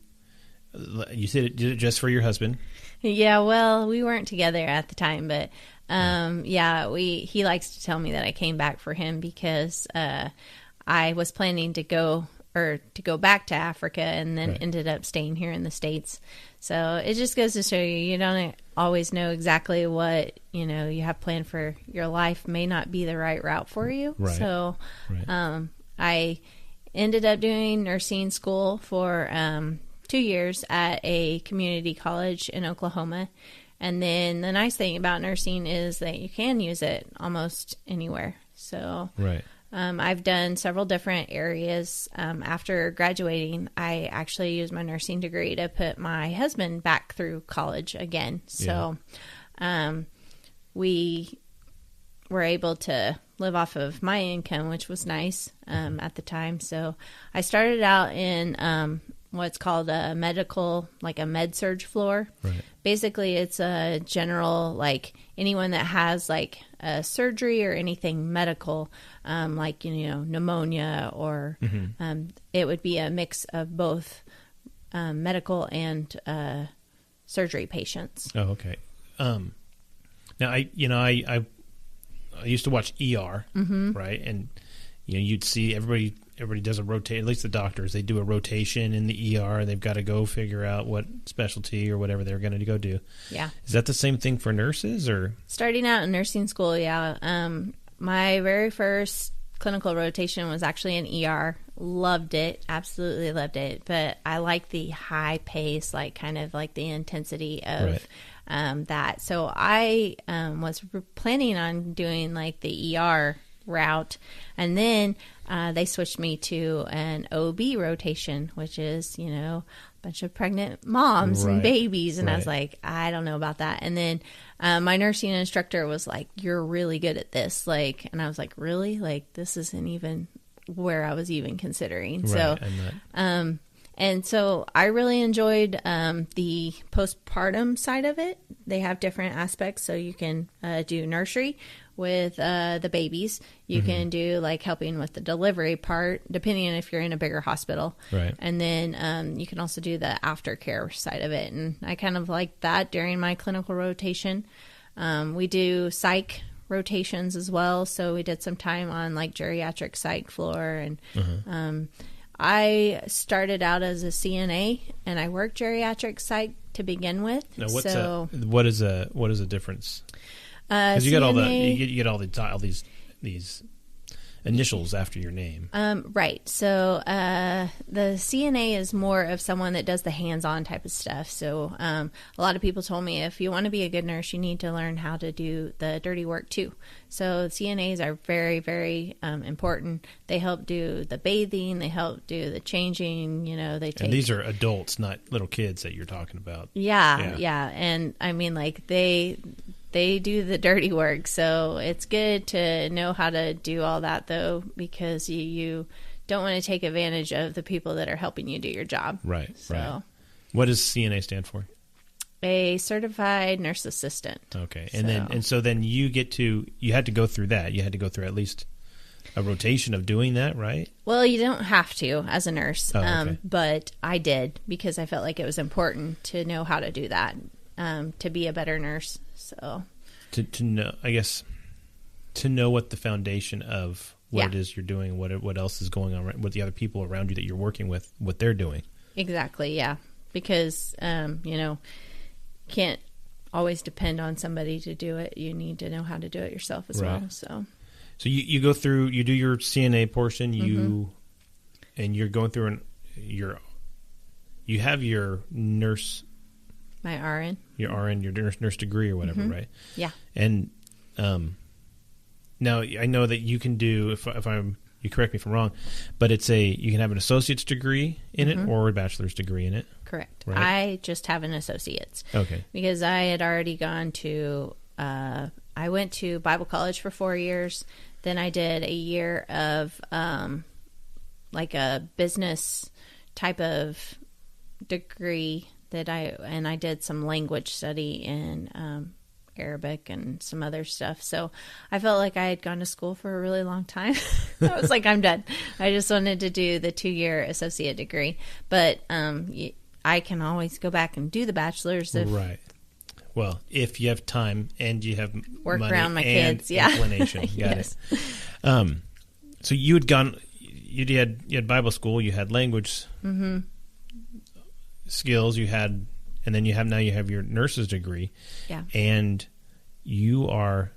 Speaker 2: said it did it just for your husband.
Speaker 3: Yeah, well, we weren't together at the time, but he likes to tell me that I came back for him because I was planning to go back to Africa and then ended up staying here in the States. So it just goes to show you don't always know exactly what, you have planned for your life may not be the right route for you.
Speaker 2: Right.
Speaker 3: So I ended up doing nursing school for 2 years at a community college in Oklahoma. And then the nice thing about nursing is that you can use it almost anywhere. So I've done several different areas. After graduating, I actually used my nursing degree to put my husband back through college again. So we were able to live off of my income, which was nice at the time. So I started out in what's called a medical, like a med-surg floor.
Speaker 2: Right.
Speaker 3: Basically, it's a general, like anyone that has like a surgery or anything medical, like, pneumonia or it would be a mix of both medical and surgery patients.
Speaker 2: Oh, okay. Now, I used to watch ER, right? And, you'd see everybody does a rotate, at least the doctors, they do a rotation in the ER, and they've got to go figure out what specialty or whatever they're going to go do.
Speaker 3: Yeah.
Speaker 2: Is that the same thing for nurses, or?
Speaker 3: Starting out in nursing school, yeah. My very first clinical rotation was actually in ER. Loved it. Absolutely loved it. But I like the high pace, like kind of like the intensity of that. So I was planning on doing like the ER route, and then they switched me to an OB rotation, which is a bunch of pregnant moms and babies, and I was like, I don't know about that. And then my nursing instructor was like, you're really good at this, like, and I was like, really? Like, this isn't even where I was even considering. So and so I really enjoyed the postpartum side of it. They have different aspects, so you can do nursery with the babies. You can do like helping with the delivery part, depending on if you're in a bigger hospital.
Speaker 2: Right.
Speaker 3: And then you can also do the aftercare side of it. And I kind of liked that during my clinical rotation. We do psych rotations as well. So we did some time on like geriatric psych floor. And I started out as a CNA, and I worked geriatric psych to begin with.
Speaker 2: Now, what is a difference? Because you get all these initials after your name.
Speaker 3: Right. So the CNA is more of someone that does the hands-on type of stuff. So a lot of people told me if you want to be a good nurse, you need to learn how to do the dirty work too. So CNAs are very, very important. They help do the bathing. They help do the changing. They take.
Speaker 2: And these are adults, not little kids that you're talking about.
Speaker 3: Yeah. And I mean, like they do the dirty work, so it's good to know how to do all that, though, because you don't want to take advantage of the people that are helping you do your job.
Speaker 2: Right.
Speaker 3: So,
Speaker 2: right. What does CNA stand for?
Speaker 3: A certified nurse assistant.
Speaker 2: Okay, and so then you had to go through that. You had to go through at least a rotation of doing that, right?
Speaker 3: Well, you don't have to as a nurse,
Speaker 2: okay.
Speaker 3: But I did because I felt like it was important to know how to do that, to be a better nurse. So
Speaker 2: to know, I guess, to know what the foundation of what it is you're doing, what else is going on, what the other people around you that you're working with, what they're doing.
Speaker 3: Exactly, yeah. Because can't always depend on somebody to do it. You need to know how to do it yourself as well. So
Speaker 2: you go through, you do your CNA portion, and you're going through you have your nurse.
Speaker 3: My RN.
Speaker 2: Your RN, your nurse degree or whatever, right?
Speaker 3: Yeah.
Speaker 2: And now I know that you can do, if I'm you correct me if I'm wrong, but you can have an associate's degree in it or a bachelor's degree in it.
Speaker 3: Correct.
Speaker 2: Right?
Speaker 3: I just have an associate's.
Speaker 2: Okay.
Speaker 3: Because I had already gone to, I went to Bible college for 4 years. Then I did a year of like a business type of degree and I did some language study in Arabic and some other stuff. So I felt like I had gone to school for a really long time. I was like, I'm done. I just wanted to do the 2-year associate degree. But I can always go back and do the bachelor's if
Speaker 2: right. Well, if you have time and you have
Speaker 3: work
Speaker 2: money
Speaker 3: around my
Speaker 2: and
Speaker 3: kids, yeah.
Speaker 2: inclination, got
Speaker 3: Yes.
Speaker 2: it. So you had Bible school, you had language skills, and then you have your nurse's degree,
Speaker 3: Yeah.
Speaker 2: and you are,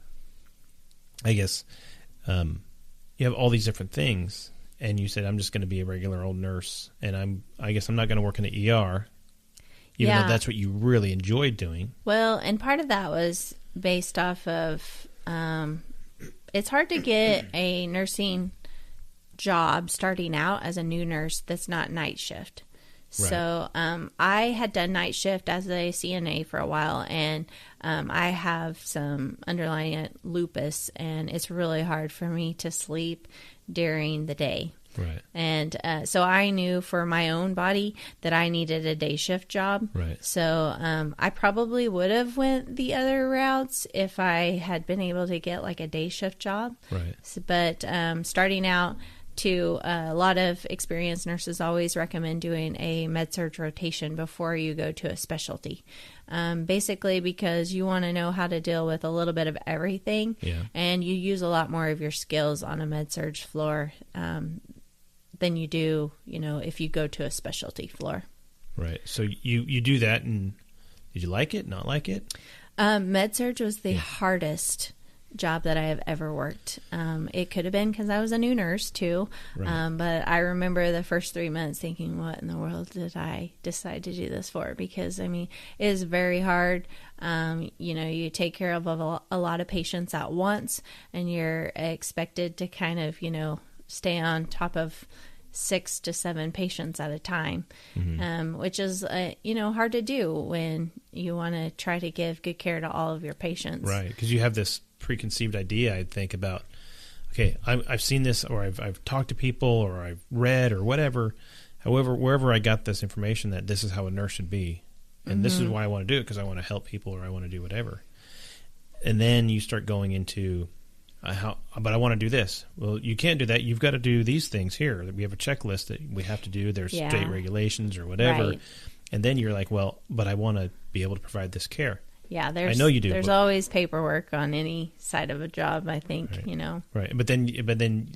Speaker 2: I guess, you have all these different things, and you said, I'm just going to be a regular old nurse, and I guess I'm not going to work in the ER. Even though that's what you really enjoyed doing.
Speaker 3: Well, and part of that was based off of, it's hard to get a nursing job starting out as a new nurse that's not night shift. Right. So I had done night shift as a CNA for a while, and I have some underlying lupus, and it's really hard for me to sleep during the day.
Speaker 2: Right.
Speaker 3: And so I knew for my own body that I needed a day shift job.
Speaker 2: Right.
Speaker 3: So I probably would have went the other routes if I had been able to get like a day shift job.
Speaker 2: Right.
Speaker 3: So, but starting out, a lot of experienced nurses always recommend doing a med-surg rotation before you go to a specialty. Basically because you want to know how to deal with a little bit of everything.
Speaker 2: Yeah.
Speaker 3: And you use a lot more of your skills on a med-surg floor than you do, if you go to a specialty floor.
Speaker 2: Right. So you do that, and did you like it, not like it?
Speaker 3: Med-surg was the hardest job that I have ever worked. It could have been because I was a new nurse too.
Speaker 2: Right.
Speaker 3: But I remember the first 3 months thinking, what in the world did I decide to do this for? Because, it is very hard. You take care of a lot of patients at once, and you're expected to kind of, stay on top of 6 to 7 patients at a time, which is, hard to do when you want to try to give good care to all of your patients.
Speaker 2: Right, because you have this preconceived idea, I think, about, okay, I've seen this, or I've talked to people, or I've read, or whatever. However, wherever I got this information that this is how a nurse should be, and this is why I want to do it, because I want to help people, or I want to do whatever. And then you start going into but I want to do this. Well, you can't do that. You've got to do these things here. We have a checklist that we have to do. There's state regulations or whatever.
Speaker 3: Right.
Speaker 2: And then you're like, well, but I want to be able to provide this care.
Speaker 3: Yeah,
Speaker 2: I know you do.
Speaker 3: There's always paperwork on any side of a job, I think,
Speaker 2: Right. Right. But then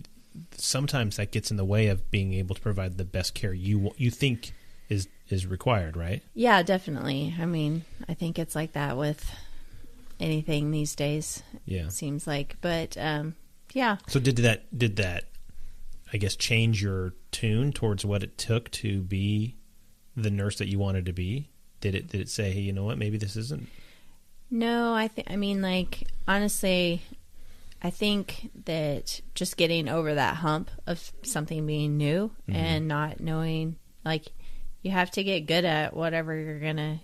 Speaker 2: sometimes that gets in the way of being able to provide the best care you think is required, right?
Speaker 3: Yeah, definitely. I think it's like that with anything these days.
Speaker 2: Yeah,
Speaker 3: it seems like. But yeah.
Speaker 2: So did that I guess change your tune towards what it took to be the nurse that you wanted to be? Did it say, hey, you know what, maybe this isn't?
Speaker 3: No, honestly, I think that just getting over that hump of something being new and not knowing, you have to get good at whatever you're gonna.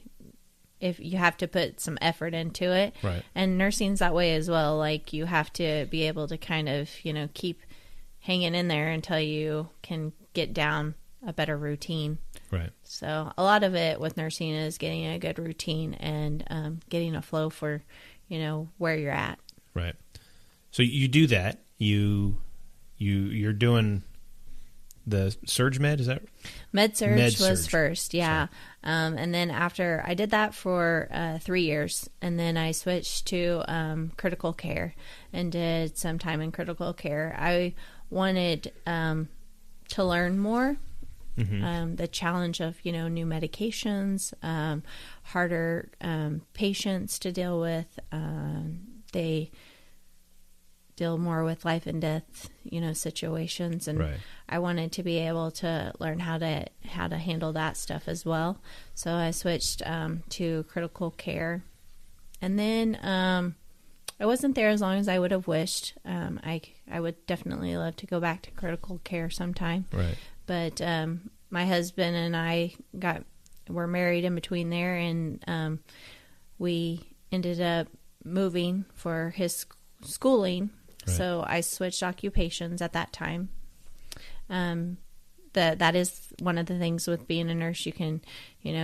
Speaker 3: If you have to put some effort into it.
Speaker 2: Right.
Speaker 3: And nursing's that way as well. You have to be able to kind of, keep hanging in there until you can get down a better routine.
Speaker 2: Right.
Speaker 3: So a lot of it with nursing is getting a good routine and getting a flow for, where you're at.
Speaker 2: Right. So you do that. You're doing the surge med, is that?
Speaker 3: Med-surg was first, yeah. And then after I did that for 3 years, and then I switched to critical care and did some time in critical care. I wanted to learn more. The challenge of, new medications, harder patients to deal with. They deal more with life and death, situations. And I wanted to be able to learn how to handle that stuff as well. So I switched to critical care. And then I wasn't there as long as I would have wished. I would definitely love to go back to critical care sometime.
Speaker 2: Right.
Speaker 3: But my husband and I were married in between there, and we ended up moving for his schooling.
Speaker 2: Right.
Speaker 3: So I switched occupations at that time. That is one of the things with being a nurse. You can,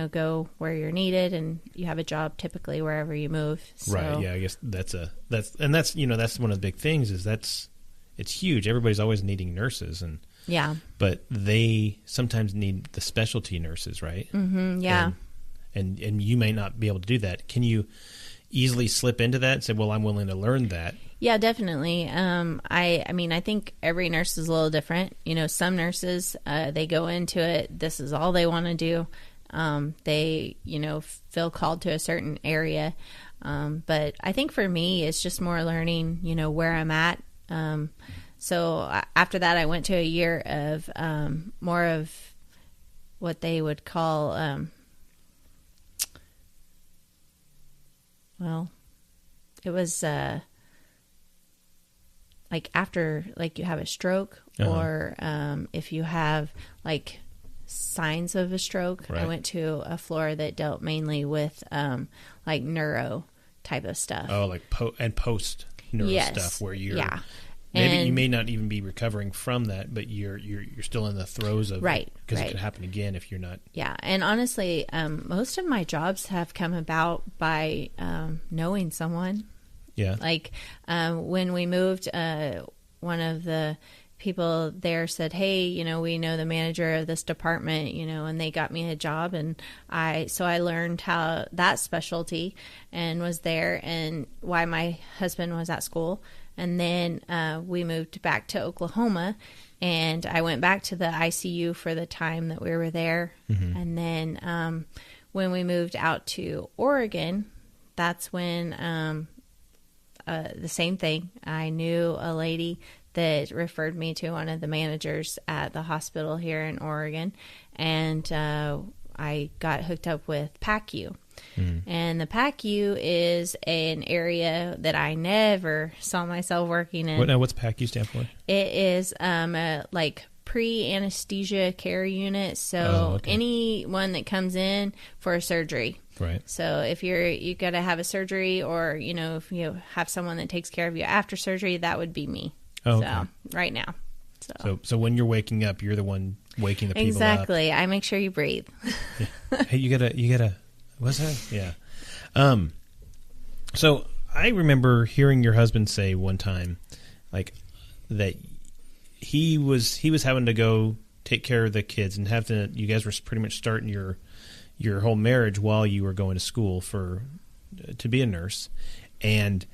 Speaker 3: go where you're needed, and you have a job typically wherever you move. So.
Speaker 2: Right. Yeah. I guess that's one of the big things is it's huge. Everybody's always needing nurses, but they sometimes need the specialty nurses, right?
Speaker 3: Mm-hmm, yeah.
Speaker 2: And you may not be able to do that. Can you easily slip into that and say, well, I'm willing to learn that?
Speaker 3: Yeah, definitely. I think every nurse is a little different. Some nurses, they go into it, this is all they want to do. They, feel called to a certain area. But I think for me, it's just more learning, where I'm at. So after that, I went to a year of more of what they would call, it was after you have a stroke, or if you have signs of a stroke.
Speaker 2: Right.
Speaker 3: I went to a floor that dealt mainly with neuro type of stuff.
Speaker 2: Oh, post neuro stuff where you're maybe you may not even be recovering from that, but you're still in the throes of it because it could happen again if you're not.
Speaker 3: Yeah, and honestly, most of my jobs have come about by knowing someone.
Speaker 2: Yeah.
Speaker 3: When we moved, one of the people there said, hey, we know the manager of this department, and they got me a job. And I learned how that specialty and was there and why my husband was at school. And then we moved back to Oklahoma, and I went back to the ICU for the time that we were there. Mm-hmm. And then when we moved out to Oregon, that's when the same thing. I knew a lady that referred me to one of the managers at the hospital here in Oregon, and I got hooked up with PACU. And the PACU is an area that I never saw myself working in.
Speaker 2: What's PACU stand for?
Speaker 3: It is pre-anesthesia care unit. So anyone that comes in for a surgery.
Speaker 2: Right.
Speaker 3: So if you got to have a surgery, or if you have someone that takes care of you after surgery, that would be me.
Speaker 2: Oh,
Speaker 3: so right now.
Speaker 2: So when you're waking up, you're the one waking the people up.
Speaker 3: Exactly. I make sure you breathe.
Speaker 2: Yeah. Hey, you gotta. What's that? Yeah. So I remember hearing your husband say one time, that he was having to go take care of the kids and you guys were pretty much starting your whole marriage while you were going to school to be a nurse, and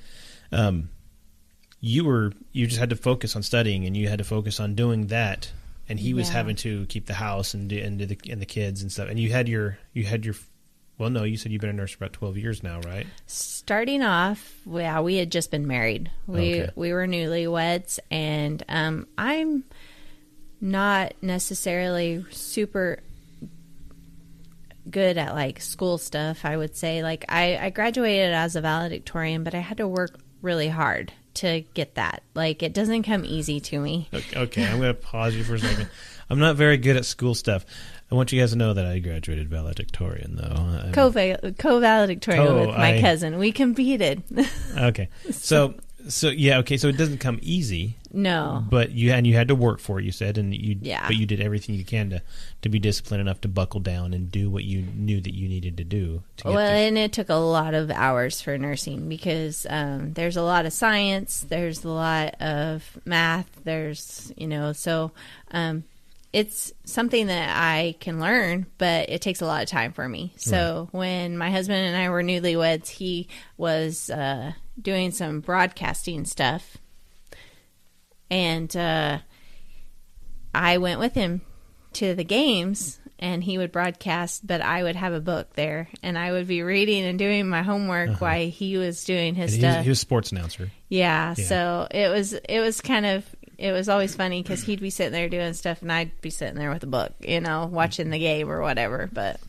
Speaker 2: you just had to focus on studying, and you had to focus on doing that, and he was having to keep the house and the kids and stuff, and you said you've been a nurse for about 12 years now, right?
Speaker 3: Starting off, we had just been married. We were newlyweds, and I'm not necessarily super good at school stuff, I would say. I graduated as a valedictorian, but I had to work really hard to get that. It doesn't come easy to me.
Speaker 2: Okay, I'm going to pause you for a second. I'm not very good at school stuff. I want you guys to know that I graduated valedictorian, though.
Speaker 3: Co-valedictorian with my cousin. We competed.
Speaker 2: Okay. So yeah, okay, so it doesn't come easy.
Speaker 3: No.
Speaker 2: But you had to work for it, you said, but you did everything you can to be disciplined enough to buckle down and do what you knew that you needed to do.
Speaker 3: And it took a lot of hours for nursing because there's a lot of science, there's a lot of math, it's something that I can learn, but it takes a lot of time for me. So when my husband and I were newlyweds, he was doing some broadcasting stuff. And I went with him to the games, and he would broadcast, but I would have a book there, and I would be reading and doing my homework while he was doing his stuff.
Speaker 2: He was a sports announcer.
Speaker 3: Yeah, so it was kind of... It was always funny because he'd be sitting there doing stuff, and I'd be sitting there with a book, watching the game or whatever. But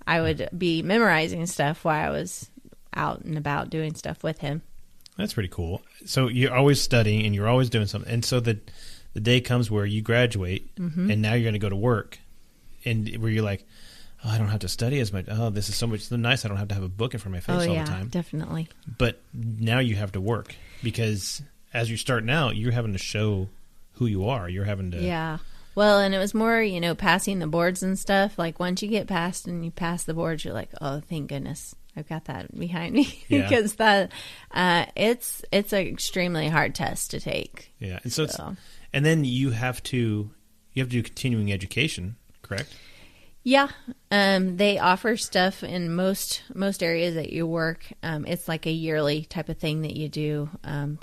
Speaker 3: I would be memorizing stuff while I was out and about doing stuff with him.
Speaker 2: That's pretty cool. So you're always studying and you're always doing something. And so the day comes where you graduate and now you're going to go to work and where you're like, oh, I don't have to study as much. Oh, this is so nice. I don't have to have a book in front of my face all the time.
Speaker 3: Definitely.
Speaker 2: But now you have to work because as you're starting out, you're having to show who you are. You're having to.
Speaker 3: Yeah. Well, and it was more, passing the boards and stuff. Like once you get past and you pass the boards, you're like, oh, thank goodness. I've got that behind me because it's an extremely hard test to take.
Speaker 2: Yeah. And so. And then you have to do continuing education, correct?
Speaker 3: Yeah. They offer stuff in most areas that you work. It's like a yearly type of thing that you do.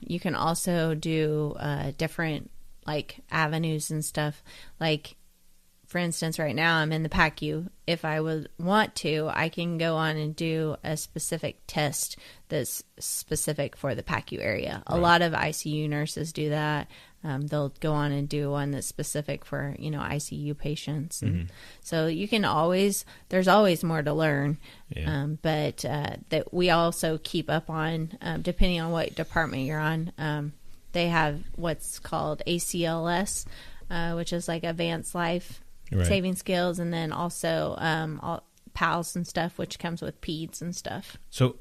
Speaker 3: You can also do different like avenues and stuff. Like, for instance, right now I'm in the PACU. If I would want to, I can go on and do a specific test that's specific for the PACU area. Right. A lot of ICU nurses do that. They'll go on and do one that's specific for, ICU patients. And so you can there's always more to learn. Yeah. But that we also keep up on, depending on what department you're on. They have what's called ACLS, which is like advanced life saving skills. And then also PALS and stuff, which comes with PEDS and stuff. So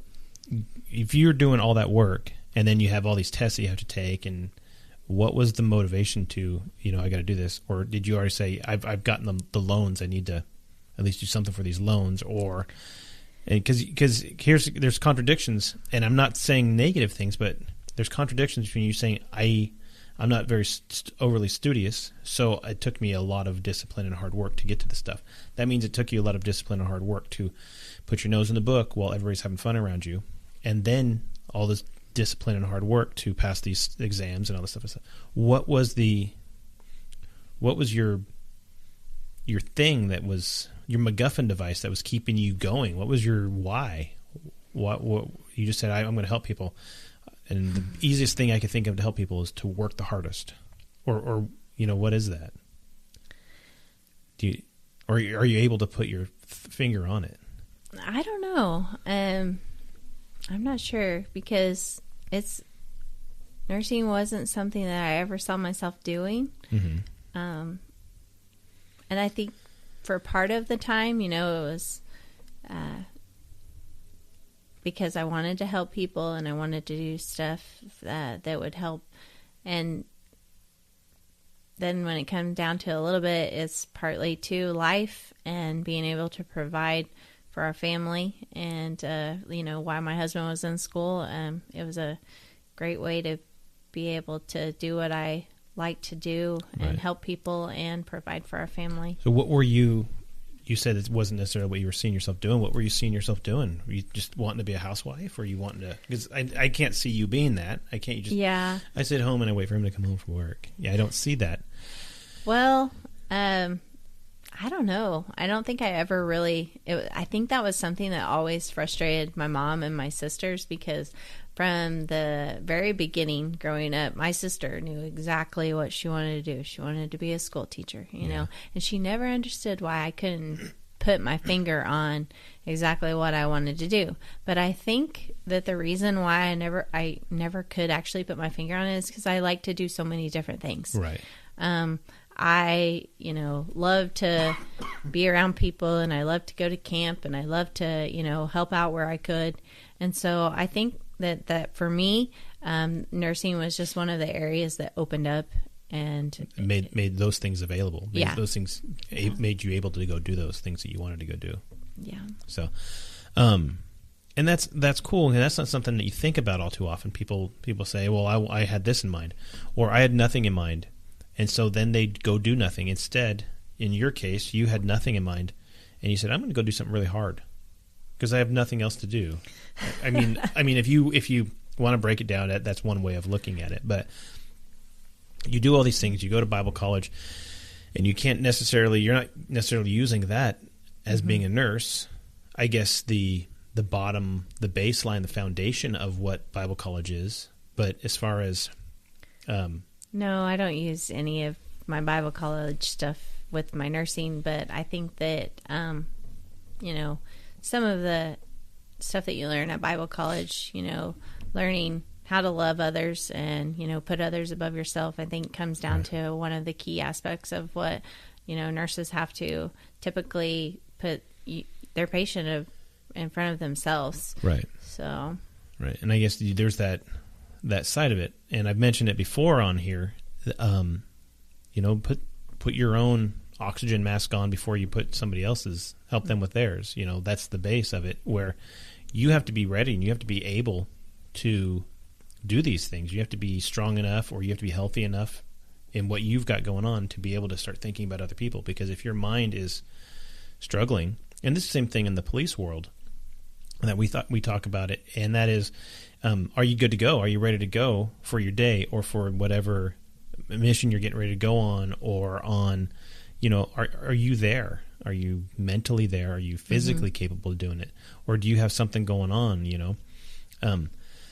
Speaker 2: if you're doing all that work and then you have all these tests that you have to take, and what was the motivation to, I got to do this? Or did you already say, I've gotten the loans, I need to at least do something for these loans? Or, because there's contradictions, and I'm not saying negative things, but there's contradictions between you saying, I'm not very overly studious, so it took me a lot of discipline and hard work to get to this stuff. That means it took you a lot of discipline and hard work to put your nose in the book while everybody's having fun around you, and then all this discipline and hard work to pass these exams and all this stuff. What was your thing that was your MacGuffin device that was keeping you going? What was your why? What you just said, I'm going to help people. And the easiest thing I could think of to help people is to work the hardest, or what is that? Are you able to put your finger on it?
Speaker 3: I don't know. I'm not sure because nursing wasn't something that I ever saw myself doing. And I think for part of the time, it was because I wanted to help people and I wanted to do stuff that would help. And then when it comes down to a little bit, it's partly to life and being able to provide for our family. And, while my husband was in school, it was a great way to be able to do what I like to do and help people and provide for our family.
Speaker 2: So what were you said it wasn't necessarily what you were seeing yourself doing. What were you seeing yourself doing? Were you just wanting to be a housewife, or you wanting to, because I can't see you being that. I can't, you just, I sit home and I wait for him to come home from work. Yeah. I don't see that.
Speaker 3: Well, I don't know. I don't think I ever really, I think that was something that always frustrated my mom and my sisters, because from the very beginning growing up, my sister knew exactly what she wanted to do. She wanted to be a school teacher, you know, and she never understood why I couldn't put my finger on exactly what I wanted to do. But I think that the reason why I never could actually put my finger on it is because I like to do so many different things.
Speaker 2: Right.
Speaker 3: I, love to be around people, and I love to go to camp, and I love to, help out where I could. And so I think that for me, nursing was just one of the areas that opened up and made those things available. Those things made you able to go do those things that you wanted to go do. Yeah.
Speaker 2: So, and that's cool. And that's not something that you think about all too often. People say, well, I had this in mind, or I had nothing in mind. And so then they go do nothing. Instead, in your case, you had nothing in mind, and you said, I'm going to go do something really hard because I have nothing else to do. I mean, if you want to break it down, that's one way of looking at it. But you do all these things. You go to Bible college, and you're not necessarily using that as being a nurse. I guess the baseline, the foundation of what Bible college is. But as far as
Speaker 3: no, I don't use any of my Bible college stuff with my nursing, but I think that, some of the stuff that you learn at Bible college, learning how to love others and, put others above yourself, I think comes down to one of the key aspects of what, nurses have to typically put their patient in front of themselves.
Speaker 2: Right.
Speaker 3: So.
Speaker 2: Right. And I guess there's that side of it. And I've mentioned it before on here. Put your own oxygen mask on before you put somebody else's, help them with theirs. That's the base of it, where you have to be ready and you have to be able to do these things. You have to be strong enough, or you have to be healthy enough in what you've got going on to be able to start thinking about other people. Because if your mind is struggling, and this is the same thing in the police world that we talk about it, and that is, are you good to go? Are you ready to go for your day or for whatever mission you're getting ready to go on, or on, are you there? Are you mentally there? Are you physically capable of doing it? Or do you have something going on,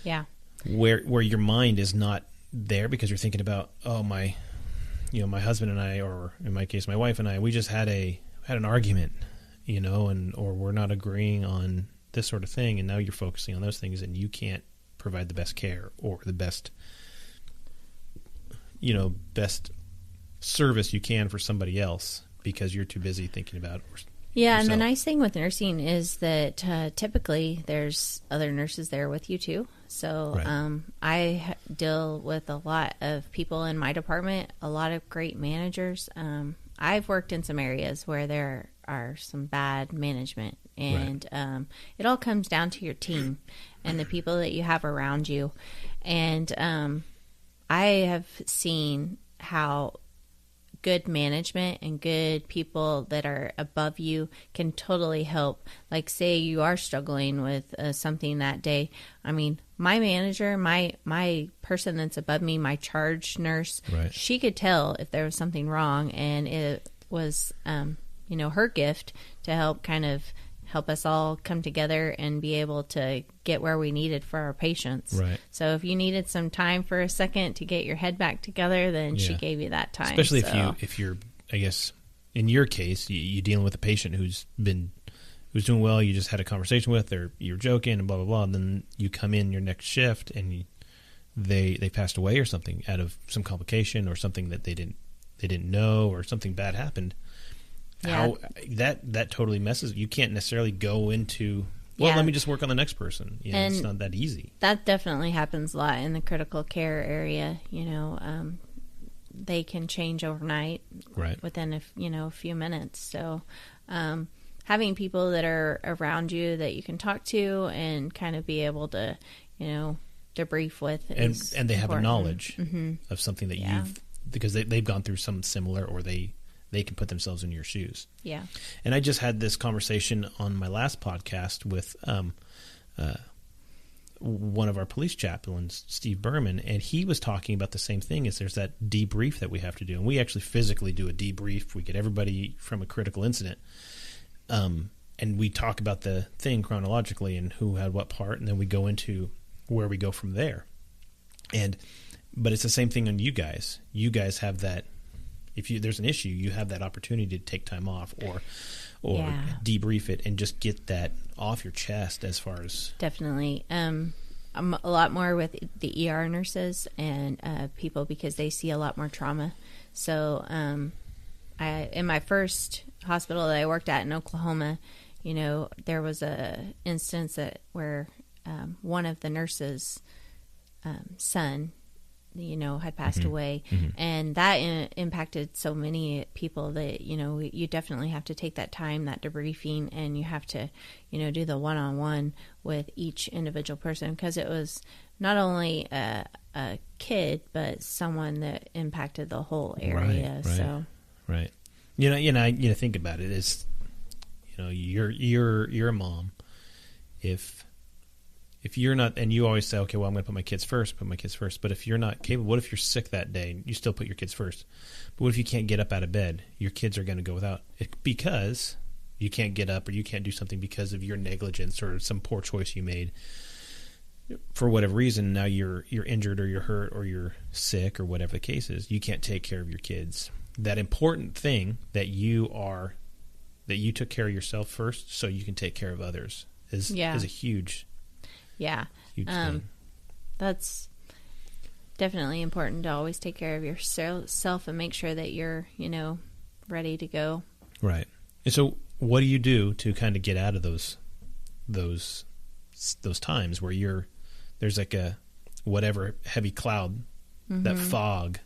Speaker 3: Yeah.
Speaker 2: Where your mind is not there because you're thinking about, my husband and I, or in my case, my wife and I, we just had an argument, or we're not agreeing on this sort of thing. And now you're focusing on those things and you can't provide the best care or the best service you can for somebody else because you're too busy thinking about
Speaker 3: yourself. And the nice thing with nursing is that typically there's other nurses there with you too. So I deal with a lot of people in my department, a lot of great managers. I've worked in some areas where there are some bad management, and it all comes down to your team and the people that you have around you. And I have seen how good management and good people that are above you can totally help. Like, say you are struggling with something that day. I mean, my manager, my person that's above me, my charge nurse, she could tell if there was something wrong, and it was, her gift to help us all come together and be able to get where we needed for our patients. Right. So if you needed some time for a second to get your head back together, then she gave you that time.
Speaker 2: Especially if you're, I guess, in your case, you're dealing with a patient who's doing well, you just had a conversation with, or you're joking and blah, blah, blah, and then you come in your next shift and they passed away or something out of some complication or something that they didn't know, or something bad happened. How that totally messes. You can't necessarily go into, let me just work on the next person. It's not that easy. That
Speaker 3: definitely happens a lot in the critical care area. They can change overnight, within a few minutes. So having people that are around you that you can talk to and kind of be able to debrief with is
Speaker 2: and they have
Speaker 3: important.
Speaker 2: a knowledge of something that because they've gone through something similar, or they can put themselves in your shoes.
Speaker 3: Yeah.
Speaker 2: And I just had this conversation on my last podcast with one of our police chaplains, Steve Berman, and he was talking about the same thing. Is there's that debrief that we have to do, and we actually physically do a debrief. We get everybody from a critical incident, and we talk about the thing chronologically and who had what part, and then we go into where we go from there. But it's the same thing on you guys. You guys have that. If there's an issue, you have that opportunity to take time off or debrief it and just get that off your chest. As far as
Speaker 3: definitely, I'm a lot more with the ER nurses and people because they see a lot more trauma. So, in my first hospital that I worked at in Oklahoma, there was a instance where one of the nurses' son, had passed away, and that impacted so many people that, you definitely have to take that time, that debriefing, and you have to, do the one-on-one with each individual person, because it was not only a kid, but someone that impacted the whole area.
Speaker 2: Right. Think about it. It's, you're a mom. If you're not, and you always say, okay, well, I'm going to put my kids first. But if you're not capable, what if you're sick that day? You still put your kids first. But what if you can't get up out of bed? Your kids are going to go without it because you can't get up, or you can't do something because of your negligence or some poor choice you made for whatever reason. Now you're injured, or you're hurt, or you're sick, or whatever the case is. You can't take care of your kids. That important thing that you took care of yourself first, so you can take care of others is a huge.
Speaker 3: Yeah.
Speaker 2: Huge thing.
Speaker 3: That's definitely important to always take care of yourself and make sure that you're, ready to go.
Speaker 2: Right. And so what do you do to kind of get out of those times where there's like a whatever heavy cloud, that fog?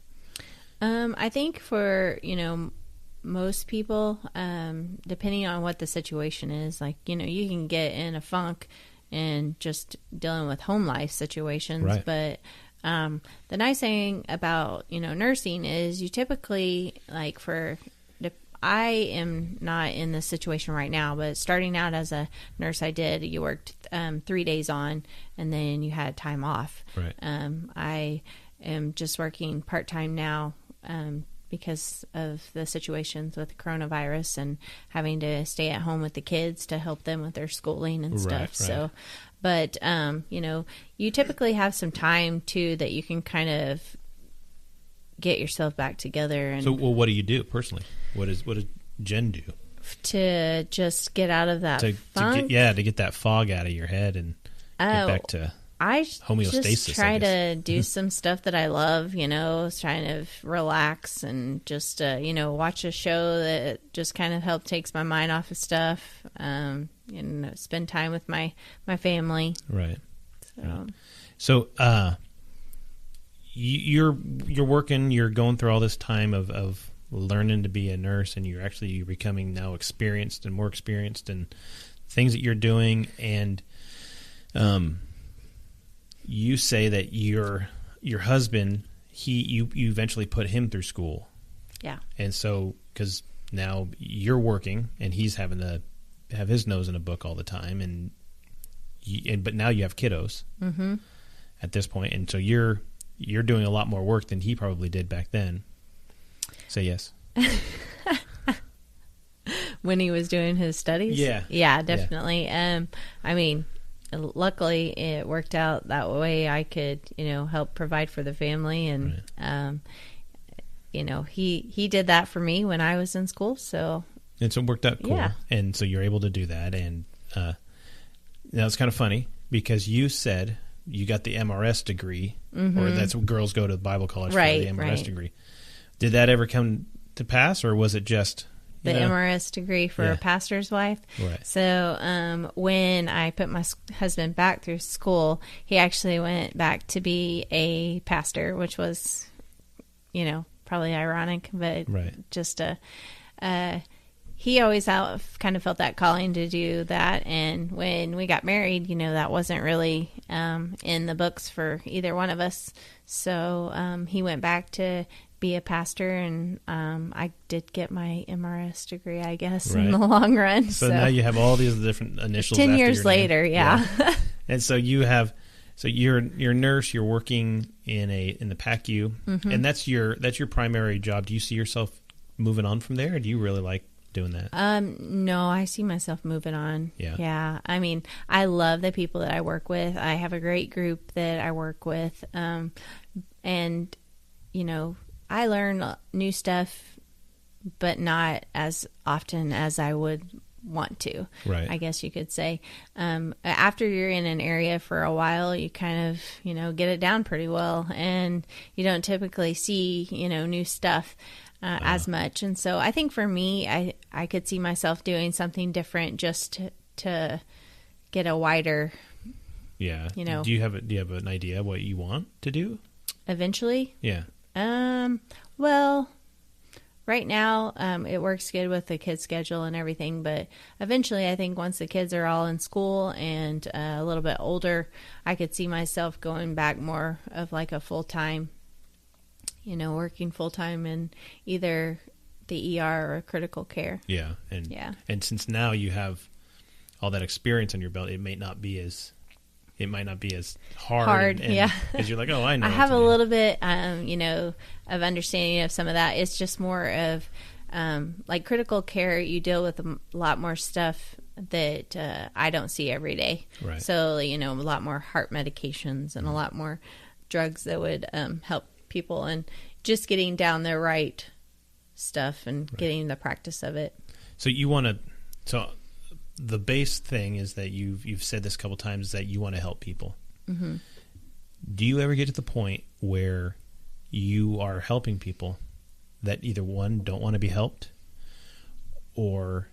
Speaker 3: I think for, most people, depending on what the situation is, like, you can get in a funk and just dealing with home life situations.
Speaker 2: Right.
Speaker 3: But the nice thing about, nursing is you typically, like I am not in this situation right now, but starting out as a nurse, you worked 3 days on and then you had time off.
Speaker 2: Right.
Speaker 3: I am just working part-time now because of the situations with the coronavirus and having to stay at home with the kids to help them with their schooling and stuff.
Speaker 2: Right.
Speaker 3: So, but, you typically have some time too that you can kind of get yourself back together. And
Speaker 2: so, well, what do you do personally? What does Jen do
Speaker 3: to just get out of that funk?
Speaker 2: To get that fog out of your head and get back to homeostasis?
Speaker 3: Just try to do some stuff that I love, trying to relax and just, watch a show that just kind of takes my mind off of stuff, and spend time with my family.
Speaker 2: Right.
Speaker 3: So,
Speaker 2: you're working, you're going through all this time of learning to be a nurse, and you're becoming now experienced and more experienced in things that you're doing, and you say that your husband, you eventually put him through school.
Speaker 3: Yeah.
Speaker 2: And so, because now you're working and he's having to have his nose in a book all the time, but now you have kiddos at this point, and so you're doing a lot more work than he probably did back then. Say yes.
Speaker 3: When he was doing his studies? Yeah, definitely. Yeah. Luckily it worked out that way. I could, help provide for the family, and, he did that for me when I was in school. So
Speaker 2: it worked out cool.
Speaker 3: Yeah.
Speaker 2: And so you're able to do that. And now it's kind of funny because you said you got the MRS degree, or that's what girls go to Bible college for, the MRS degree. Did that ever come to pass, or was it just
Speaker 3: the MRS degree for a pastor's wife?
Speaker 2: Right.
Speaker 3: So when I put my husband back through school, he actually went back to be a pastor, which was, probably ironic, but just he always kind of felt that calling to do that. And when we got married, that wasn't really in the books for either one of us. So he went back to be a pastor, and I did get my MRS degree, I guess, in the long run.
Speaker 2: So now you have all these different initials.
Speaker 3: 10 years later, yeah.
Speaker 2: And so you're a nurse. You're working in the PACU, and that's your primary job. Do you see yourself moving on from there, or do you really like doing that?
Speaker 3: No, I see myself moving on. Yeah. I love the people that I work with. I have a great group that I work with, and I learn new stuff, but not as often as I would want to, I guess you could say. After you're in an area for a while, you kind of, get it down pretty well, and you don't typically see, new stuff as much. And so I think for me, I could see myself doing something different just to get a wider,
Speaker 2: do you have an idea what you want to do
Speaker 3: eventually? Well, right now, it works good with the kids' schedule and everything, but eventually I think once the kids are all in school and a little bit older, I could see myself going back more of like a full-time, working full-time in either the ER or critical care.
Speaker 2: And since now you have all that experience on your belt, it might not be as hard. Because you're like, oh, I know.
Speaker 3: I have a little bit, of understanding of some of that. It's just more of, like critical care, you deal with a lot more stuff that I don't see every day.
Speaker 2: Right.
Speaker 3: So, a lot more heart medications and a lot more drugs that would help people, and just getting down the right stuff and getting the practice of it.
Speaker 2: So the base thing is that you've said this a couple times, that you want to help people. Do you ever get to the point where you are helping people that either one, don't want to be helped, or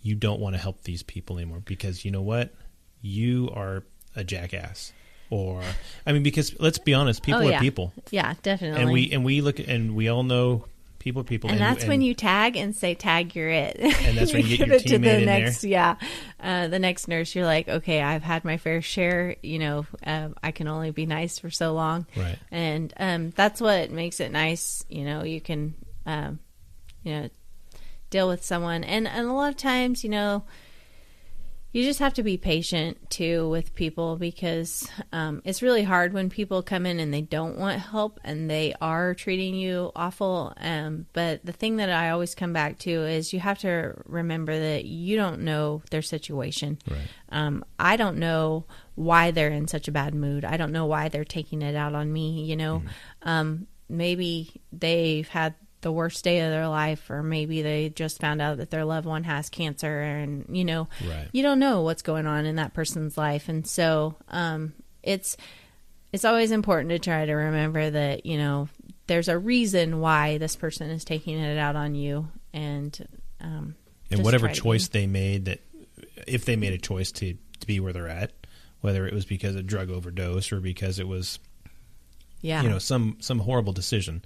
Speaker 2: you don't want to help these people anymore because you know what? You are a jackass. Or, I mean, because let's be honest, people are people.
Speaker 3: Yeah, definitely.
Speaker 2: And we look and we all know people.
Speaker 3: And that's when you tag and say, tag, you're it.
Speaker 2: And that's when you get your teammate in
Speaker 3: next,
Speaker 2: there.
Speaker 3: Yeah. The next nurse, you're like, okay, I've had my fair share. I can only be nice for so long.
Speaker 2: Right.
Speaker 3: And that's what makes it nice. You can, deal with someone. And a lot of times, you just have to be patient, too, with people because it's really hard when people come in and they don't want help and they are treating you awful. But the thing that I always come back to is you have to remember that you don't know their situation.
Speaker 2: Right.
Speaker 3: I don't know why they're in such a bad mood. I don't know why they're taking it out on me, Maybe they've had the worst day of their life, or maybe they just found out that their loved one has cancer, and
Speaker 2: Right.
Speaker 3: you don't know what's going on in that person's life. And so it's always important to try to remember that there's a reason why this person is taking it out on you, and
Speaker 2: whatever choice they made, that if they made a choice to be where they're at, whether it was because of drug overdose or because it was some horrible decision,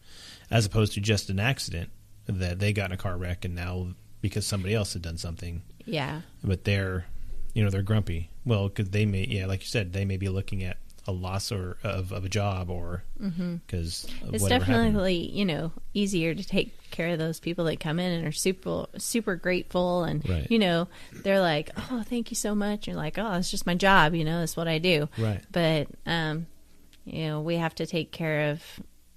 Speaker 2: as opposed to just an accident that they got in a car wreck and now because somebody else had done something.
Speaker 3: Yeah.
Speaker 2: But they're grumpy. Well, because they may, like you said, they may be looking at a loss or of a job, or because
Speaker 3: it's definitely easier to take care of those people that come in and are super grateful, and
Speaker 2: right.
Speaker 3: They're like, oh, thank you so much. You're like, oh, it's just my job, that's what I do.
Speaker 2: Right.
Speaker 3: But we have to take care of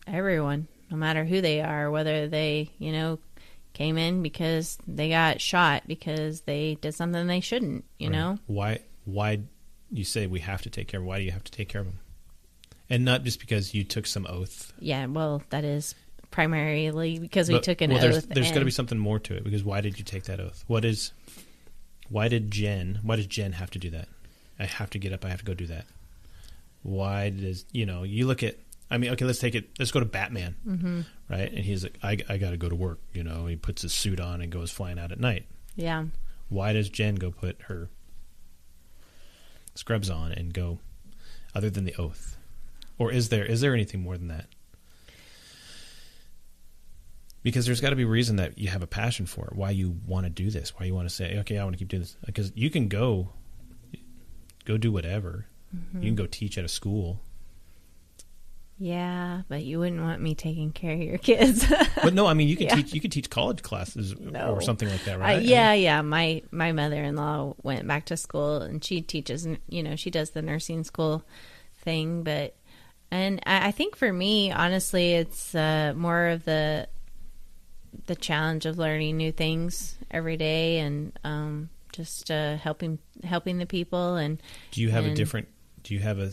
Speaker 3: everyone, no matter who they are, whether they, came in because they got shot because they did something they shouldn't, know?
Speaker 2: Why you say we have to take care of them? Why do you have to take care of them? And not just because you took some oath.
Speaker 3: Yeah, well, that is primarily because we took an oath.
Speaker 2: There's got to be something more to it, because why did you take that oath? Why does Jen have to do that? I have to get up, I have to go do that. Why does, you look at, okay, let's go to Batman, right? And he's like, I got to go to work, he puts his suit on and goes flying out at night.
Speaker 3: Yeah.
Speaker 2: Why does Jen go put her scrubs on and go, other than the oath? Or is there anything more than that? Because there's got to be a reason that you have a passion for it, why you want to do this, why you want to say, okay, I want to keep doing this. Because you can go do whatever. You can go teach at a school.
Speaker 3: Yeah, but you wouldn't want me taking care of your kids.
Speaker 2: But no, you can teach college classes or something like that, right?
Speaker 3: Yeah. My mother-in-law went back to school, and she teaches, she does the nursing school thing. And I think for me, honestly, it's more of the challenge of learning new things every day, and just helping the people. And
Speaker 2: do you have a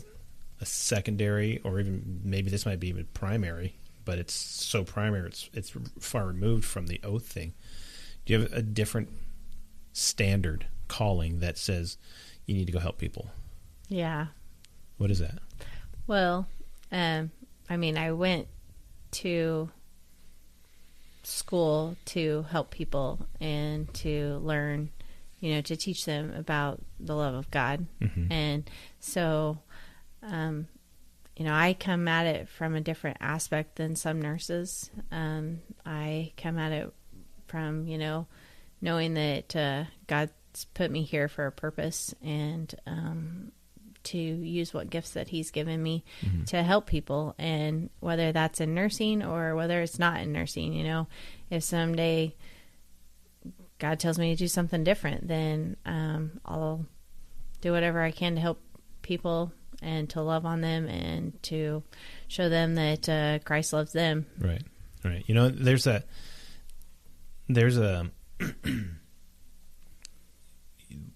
Speaker 2: secondary, or even maybe this might be even primary, but it's so primary it's far removed from the oath thing? Do you have a different standard calling that says you need to go help people?
Speaker 3: Yeah.
Speaker 2: What is that?
Speaker 3: Well, I went to school to help people and to learn, to teach them about the love of God. And so I come at it from a different aspect than some nurses. I come at it from, knowing that God's put me here for a purpose, and to use what gifts that He's given me to help people. And whether that's in nursing or whether it's not in nursing, if someday God tells me to do something different, then I'll do whatever I can to help people and to love on them and to show them that Christ loves them.
Speaker 2: Right. There's a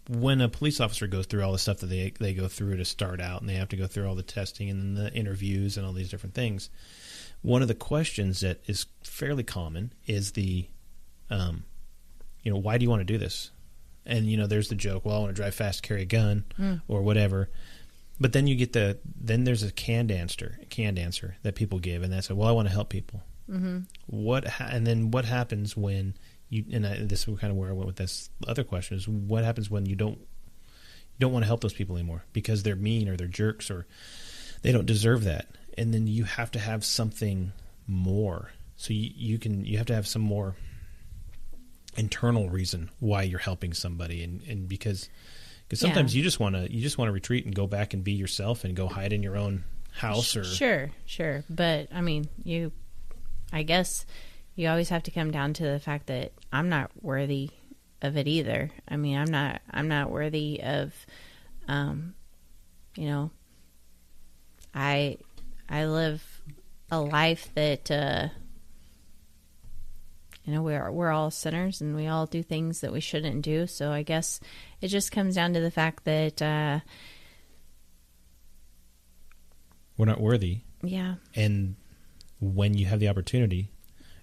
Speaker 2: when a police officer goes through all the stuff that they go through to start out, and they have to go through all the testing and the interviews and all these different things, one of the questions that is fairly common is the, why do you want to do this? And, there's the joke, well, I want to drive fast, carry a gun, or whatever. But then you get then there's a canned answer that people give, and that's, well, I want to help people. Mm-hmm. And then what happens when this is kind of where I went with this other question, is what happens when you don't want to help those people anymore because they're mean or they're jerks or they don't deserve that. And then you have to have something more. So you have to have some more internal reason why you're helping somebody. And because sometimes you just want to retreat and go back and be yourself and go hide in your own house or.
Speaker 3: Sure. But I mean, I guess you always have to come down to the fact that I'm not worthy of it either. I mean, I'm not worthy of, I live a life that, we're all sinners and we all do things that we shouldn't do. So I guess it just comes down to the fact that,
Speaker 2: we're not worthy.
Speaker 3: Yeah.
Speaker 2: And when you have the opportunity,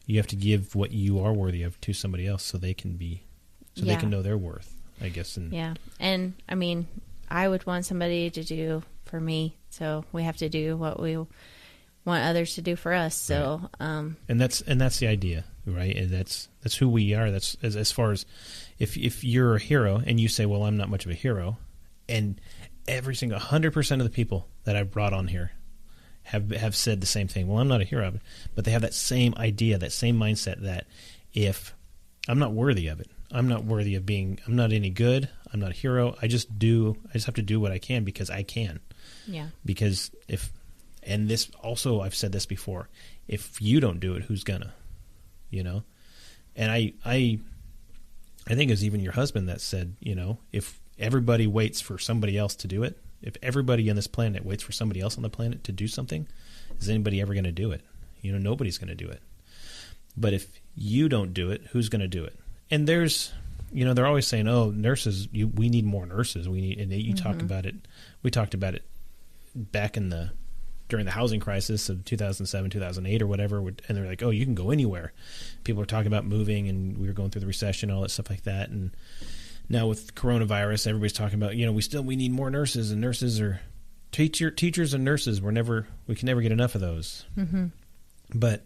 Speaker 2: you have to give what you are worthy of to somebody else so they can they can know their worth, I guess.
Speaker 3: And I mean, I would want somebody to do for me, so we have to do what we want others to do for us. So,
Speaker 2: right. And that's the idea, right? And that's who we are. That's as far as if you're a hero and you say, well, I'm not much of a hero, and every single 100% of the people that I've brought on here have said the same thing. Well, I'm not a hero, but they have that same idea, that same mindset that if I'm not worthy of it, I'm not worthy of being, I'm not any good, I'm not a hero, I just have to do what I can because I can.
Speaker 3: Yeah. Because
Speaker 2: and this also, I've said this before, if you don't do it, who's gonna, And I think it was even your husband that said, if everybody waits for somebody else to do it, if everybody on this planet waits for somebody else on the planet to do something, is anybody ever going to do it? Nobody's going to do it. But if you don't do it, who's going to do it? And there's, they're always saying, oh, nurses, we need more nurses. Talk about it. We talked about it back during the housing crisis of 2007, 2008 or whatever. And they're like, oh, you can go anywhere. People are talking about moving, and we were going through the recession, all that stuff like that. And now with coronavirus, everybody's talking about, we need more nurses, and nurses are teachers and nurses. We can never get enough of those. Mm-hmm. But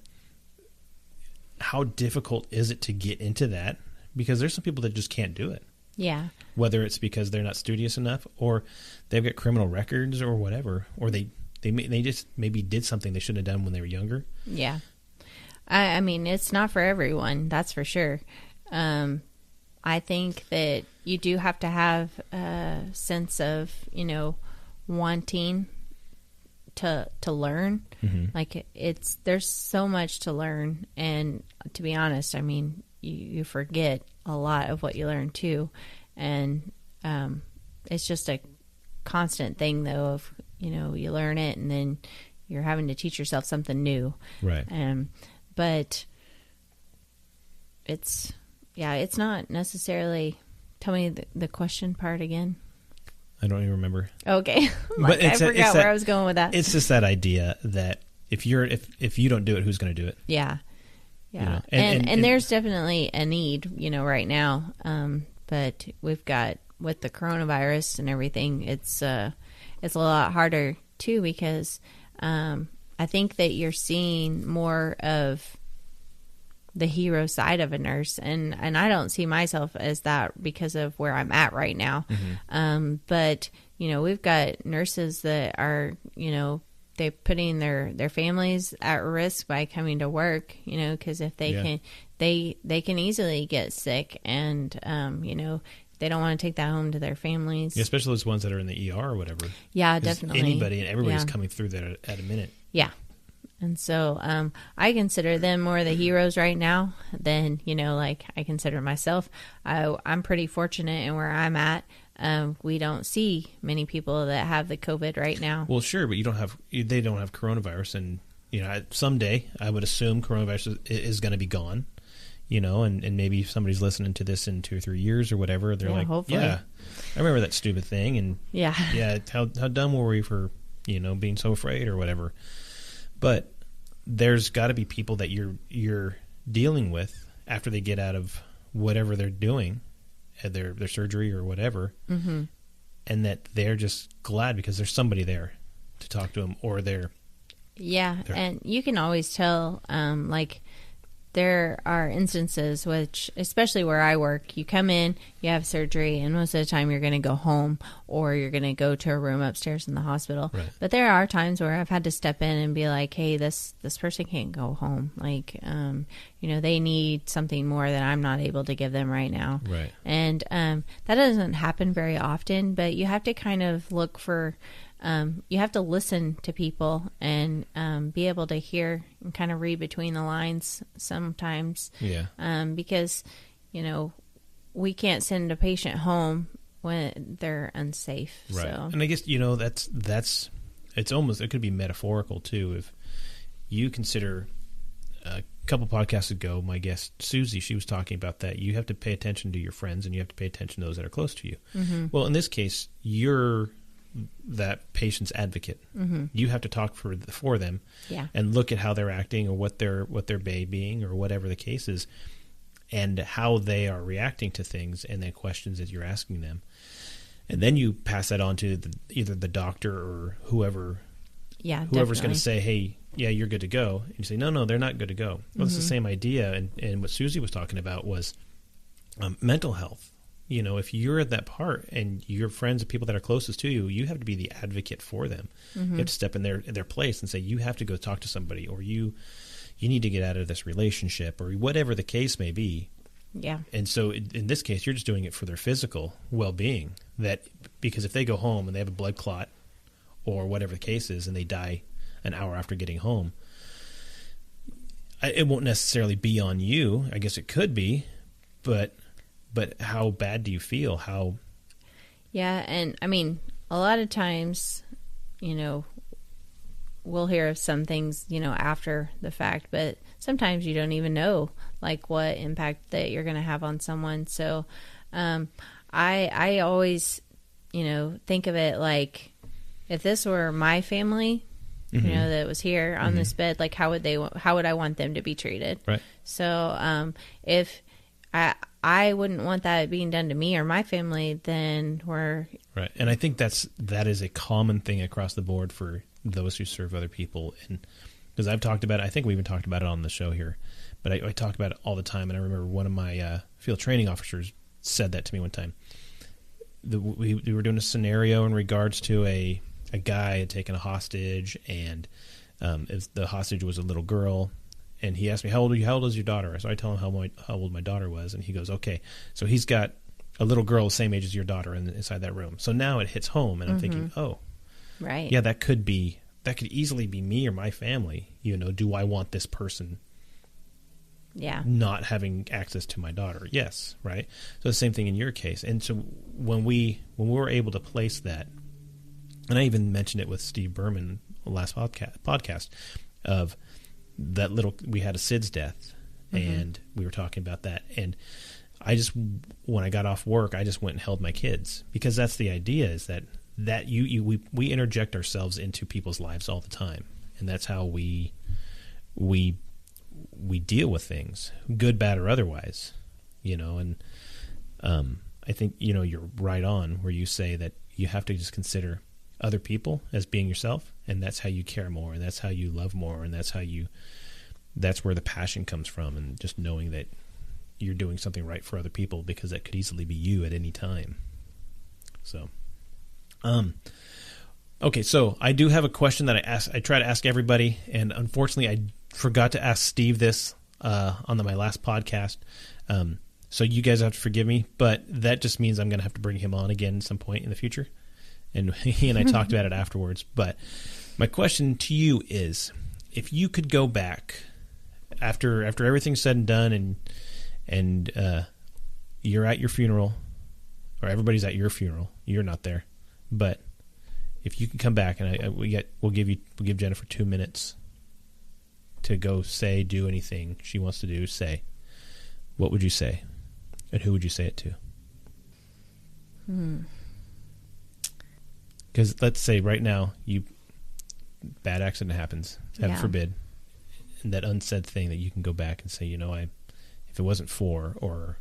Speaker 2: how difficult is it to get into that? Because there's some people that just can't do it.
Speaker 3: Yeah.
Speaker 2: Whether it's because they're not studious enough, or they've got criminal records or whatever, or they just maybe did something they shouldn't have done when they were younger.
Speaker 3: Yeah. I mean, it's not for everyone, that's for sure. I think that you do have to have a sense of, wanting to learn. Mm-hmm. Like there's so much to learn. And to be honest, I mean, you forget a lot of what you learn too. And it's just a constant thing though of, you learn it and then you're having to teach yourself something new.
Speaker 2: Right.
Speaker 3: But it's not necessarily. Tell me the question part again.
Speaker 2: I don't even remember.
Speaker 3: Okay, I forgot where I was going with that.
Speaker 2: It's just that idea that if you don't do it, who's going to do it?
Speaker 3: Yeah. And there's definitely a need, right now. But we've got with the coronavirus and everything, it's a lot harder too because I think that you're seeing more of the hero side of a nurse, and I don't see myself as that because of where I'm at right now. Mm-hmm. But we've got nurses that are they're putting their families at risk by coming to work, because if they can they can easily get sick, and they don't want to take that home to their families.
Speaker 2: Yeah, especially those ones that are in the ER or whatever.
Speaker 3: Yeah, definitely.
Speaker 2: Anybody and everybody's coming through there at a minute.
Speaker 3: Yeah. And so I consider them more the heroes right now than, like I consider myself. I'm pretty fortunate in where I'm at. We don't see many people that have the COVID right now.
Speaker 2: Well, sure, but they don't have coronavirus. And, someday I would assume coronavirus is going to be gone, and maybe if somebody's listening to this in 2 or 3 years or whatever, they're like,
Speaker 3: hopefully.
Speaker 2: Yeah, I remember that stupid thing. And
Speaker 3: yeah,
Speaker 2: how dumb were we for, being so afraid or whatever. But there's got to be people that you're dealing with after they get out of whatever they're doing, their surgery or whatever, mm-hmm. and that they're just glad because there's somebody there to talk to them, or they're
Speaker 3: and you can always tell, like, there are instances which, especially where I work, you come in, you have surgery, and most of the time you're going to go home or you're going to go to a room upstairs in the hospital.
Speaker 2: Right.
Speaker 3: But there are times where I've had to step in and be like, hey, this person can't go home. Like, they need something more that I'm not able to give them right now.
Speaker 2: Right.
Speaker 3: And that doesn't happen very often, but you have to kind of look for... you have to listen to people and be able to hear and kind of read between the lines sometimes.
Speaker 2: Yeah.
Speaker 3: Because, we can't send a patient home when they're unsafe.
Speaker 2: Right.
Speaker 3: So.
Speaker 2: And I guess, that's it's almost, it could be metaphorical too. If you consider a couple podcasts ago, my guest Susie, she was talking about that. You have to pay attention to your friends and you have to pay attention to those that are close to you. Mm-hmm. Well, in this case, you're that patient's advocate. Mm-hmm. You have to talk for them, and look at how they're acting or what they're babying or whatever the case is, and how they are reacting to things and the questions that you're asking them, and then you pass that on to either the doctor or whoever's going to say, hey, yeah, you're good to go, and you say, no, they're not good to go. Well, it's the same idea, and what Susie was talking about was mental health. If you're at that part and your friends and people that are closest to you, you have to be the advocate for them. Mm-hmm. You have to step in their place and say, you have to go talk to somebody, or you need to get out of this relationship, or whatever the case may be.
Speaker 3: Yeah.
Speaker 2: And so in this case, you're just doing it for their physical well-being. Because if they go home and they have a blood clot or whatever the case is, and they die an hour after getting home, it won't necessarily be on you. I guess it could be, but how bad do you feel? How?
Speaker 3: Yeah, and I mean, a lot of times, we'll hear of some things, after the fact, but sometimes you don't even know, like, what impact that you're going to have on someone. So, I always, think of it like, if this were my family,
Speaker 2: mm-hmm.
Speaker 3: That was here on mm-hmm. this bed, like, how would I want them to be treated?
Speaker 2: Right.
Speaker 3: So, if I wouldn't want that being done to me or my family, then we're...
Speaker 2: Right. And I think that is a common thing across the board for those who serve other people. And because I've talked about it, I think we even talked about it on the show here, but I talk about it all the time. And I remember one of my field training officers said that to me one time. We were doing a scenario in regards to a guy had taken a hostage, and if the hostage was a little girl. And he asked me, how old is your daughter? So I tell him how old my daughter was. And he goes, okay. So he's got a little girl the same age as your daughter inside that room. So now it hits home. And I'm
Speaker 3: mm-hmm.
Speaker 2: thinking, oh,
Speaker 3: right.
Speaker 2: Yeah, that could easily be me or my family. Do I want this person not having access to my daughter? Yes. Right. So the same thing in your case. And so when we were able to place that, and I even mentioned it with Steve Berman last podcast of, we had a SIDS death, mm-hmm. and we were talking about that. And when I got off work, I just went and held my kids, because that's the idea, is that we interject ourselves into people's lives all the time. And that's how we deal with things, good, bad, or otherwise, and I think, you're right on where you say that you have to just consider other people as being yourself, and that's how you care more, and that's how you love more, and that's where the passion comes from, and just knowing that you're doing something right for other people, because that could easily be you at any time. So, okay, so I do have a question that I try to ask everybody, and unfortunately I forgot to ask Steve this on my last podcast. So you guys have to forgive me, but that just means I'm going to have to bring him on again at some point in the future. And he and I talked about it afterwards. But my question to you is, if you could go back after everything's said and done, and you're at your funeral, or everybody's at your funeral, you're not there, but if you can come back, and we'll give Jennifer 2 minutes to go do anything she wants to do, what would you say, and who would you say it to? Because let's say right now, bad accident happens, heaven forbid, and that unsaid thing that you can go back and say, if it wasn't for, or,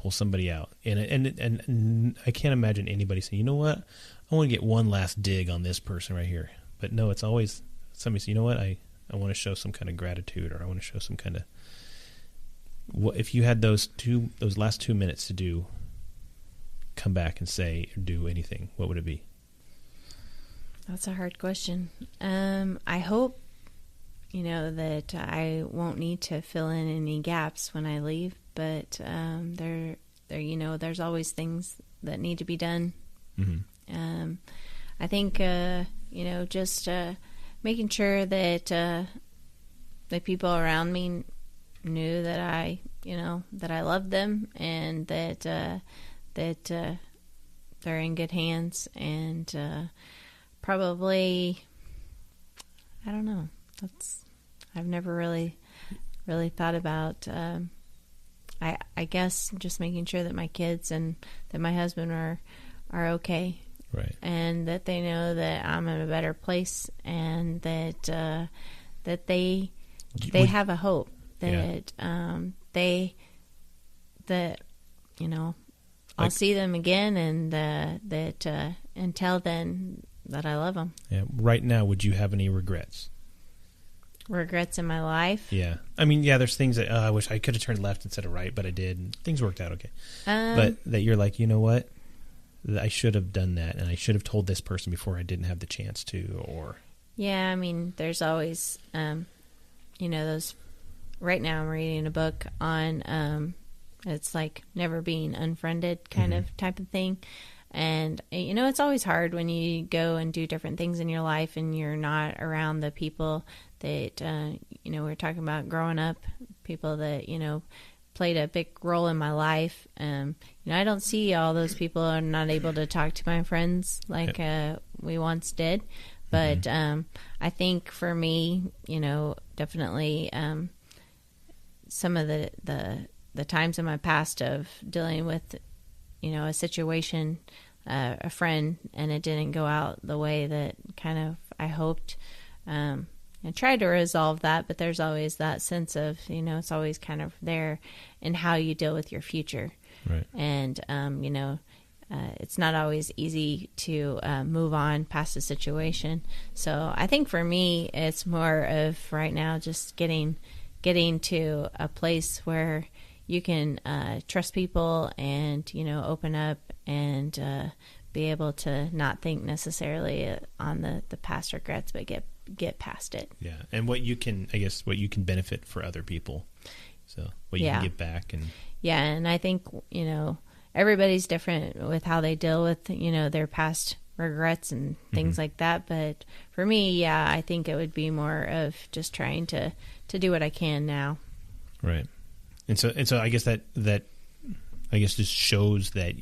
Speaker 2: pull somebody out. And I can't imagine anybody saying, you know what, I want to get one last dig on this person right here. But no, it's always somebody saying, you know what, I want to show some kind of gratitude, or I want to show some kind of, if you had those last 2 minutes to come back and say or do anything, what would it be?
Speaker 3: That's a hard question. I hope, that I won't need to fill in any gaps when I leave, but there's always things that need to be done. Mm-hmm. I think, just making sure that the people around me knew that I loved them, and that they're in good hands, and probably, I don't know. I've never really thought about. I guess just making sure that my kids and that my husband are okay,
Speaker 2: right, and
Speaker 3: that they know that I'm in a better place, and that they have a hope that I'll see them again, and that until then, that I love them.
Speaker 2: Yeah. Right now, would you have any regrets?
Speaker 3: Regrets in my life?
Speaker 2: Yeah. I mean, yeah, there's things that I wish I could have turned left instead of right, but I did, and things worked out okay. But that you're like, you know what? I should have done that, and I should have told this person before I didn't have the chance to, or...
Speaker 3: Yeah, I mean, there's always, those... Right now I'm reading a book on, it's like never being unfriended kind
Speaker 2: mm-hmm.
Speaker 3: of type of thing. And, it's always hard when you go and do different things in your life and you're not around the people that, we're talking about growing up, people that, played a big role in my life. I don't see all those people. I'm not able to talk to my friends like we once did. But mm-hmm. I think for me, definitely some of the times in my past of dealing with, a situation, a friend, and it didn't go out the way that kind of I hoped. I tried to resolve that, but there's always that sense of, it's always kind of there in how you deal with your future.
Speaker 2: Right.
Speaker 3: And, it's not always easy to move on past a situation. So I think for me, it's more of right now just getting to a place where you can trust people and, open up and be able to not think necessarily on the past regrets, but get past it.
Speaker 2: Yeah, and what you can benefit for other people. So what you can get back.
Speaker 3: And I think, everybody's different with how they deal with, their past regrets and things mm-hmm. like that. But for me, I think it would be more of just trying to do what I can now.
Speaker 2: Right. And so I guess that just shows that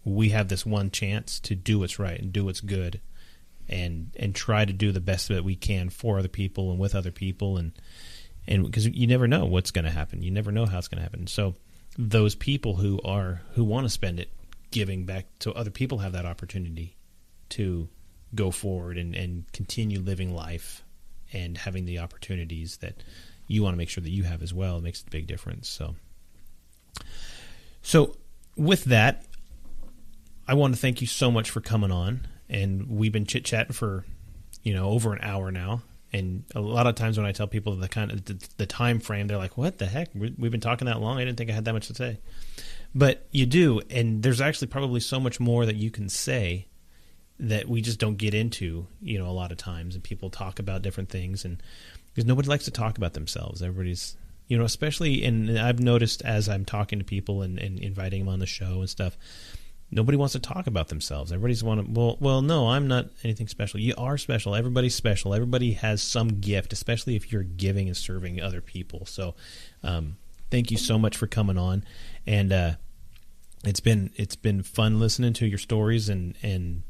Speaker 2: we have this one chance to do what's right and do what's good, and try to do the best that we can for other people and with other people, and because you never know what's going to happen, you never know how it's going to happen. So those people who want to spend it giving back to other people have that opportunity to go forward and continue living life and having the opportunities that you want to make sure that you have as well. It makes a big difference. So with that, I want to thank you so much for coming on. And we've been chit-chatting for, over an hour now. And a lot of times when I tell people the time frame, they're like, what the heck? We've been talking that long? I didn't think I had that much to say. But you do, and there's actually probably so much more that you can say that we just don't get into, a lot of times. And people talk about different things, and because nobody likes to talk about themselves. Everybody's, especially, and I've noticed as I'm talking to people and inviting them on the show and stuff, nobody wants to talk about themselves. Everybody's well, no, I'm not anything special. You are special. Everybody's special. Everybody has some gift, especially if you're giving and serving other people. So thank you so much for coming on. And it's been fun listening to your stories and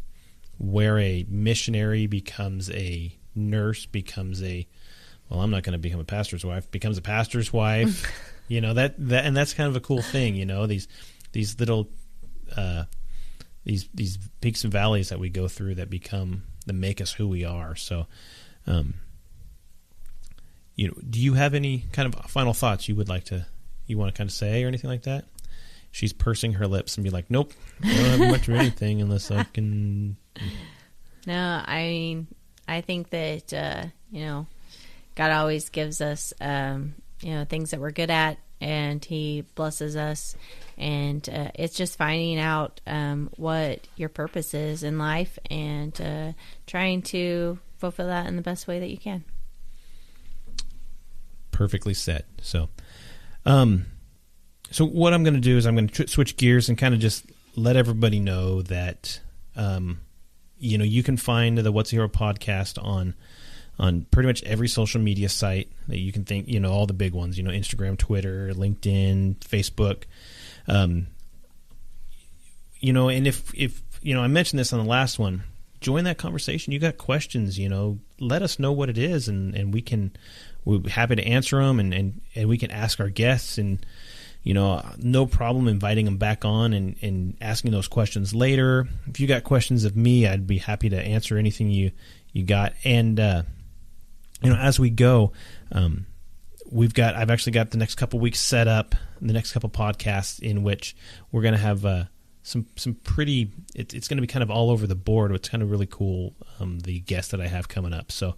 Speaker 2: where a missionary becomes a nurse, becomes I'm not going to become a pastor's wife, becomes a pastor's wife. that and that's kind of a cool thing, these little these peaks and valleys that we go through that make us who we are. So do you have any kind of final thoughts you want to kind of say or anything like that? she's pursing her lips and be like, nope, I don't have much of anything unless I can.
Speaker 3: No, I mean, I think that, God always gives us, things that we're good at, and he blesses us. And it's just finding out what your purpose is in life and trying to fulfill that in the best way that you can.
Speaker 2: Perfectly said. So what I'm going to do is I'm going to switch gears and kind of just let everybody know that, you can find the What's a Hero podcast on pretty much every social media site that you can think, all the big ones, Instagram, Twitter, LinkedIn, Facebook. And if I mentioned this on the last one, join that conversation. You got questions, let us know what it is, and we're happy to answer them, and we can ask our guests, and no problem inviting them back on and asking those questions later. If you got questions of me, I'd be happy to answer anything you got. And as we go, I've actually got the next couple weeks set up, the next couple podcasts in which we're going to have some pretty. It's going to be kind of all over the board. It's kind of really cool. The guests that I have coming up. So,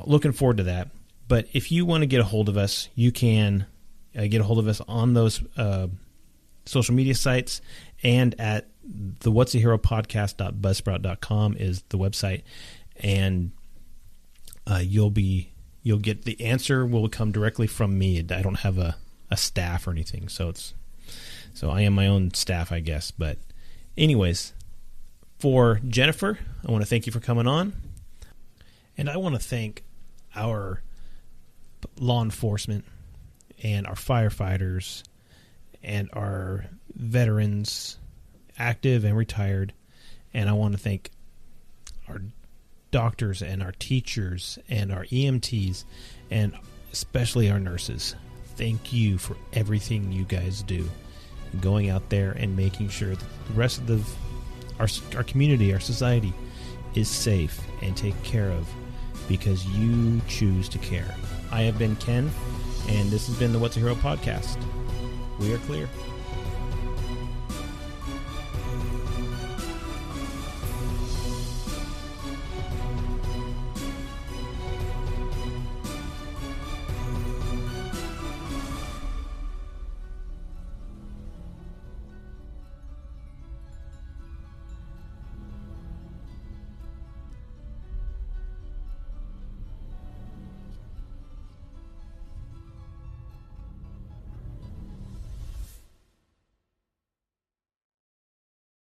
Speaker 2: looking forward to that. But if you want to get a hold of us, you can get a hold of us on those social media sites, and at the What's a Hero podcast.buzzsprout.com is the website, and you'll get the answer will come directly from me. I don't have a staff or anything, so I am my own staff, I guess. But anyways, for Jennifer, I want to thank you for coming on, and I want to thank our law enforcement and our firefighters and our veterans, active and retired, and I want to thank our doctors and our teachers and our EMTs and especially our nurses. Thank you for everything you guys do, going out there and making sure that the rest of our community, our society is safe and taken care of because you choose to care. I have been Ken, and this has been the What's a Hero podcast. We are clear.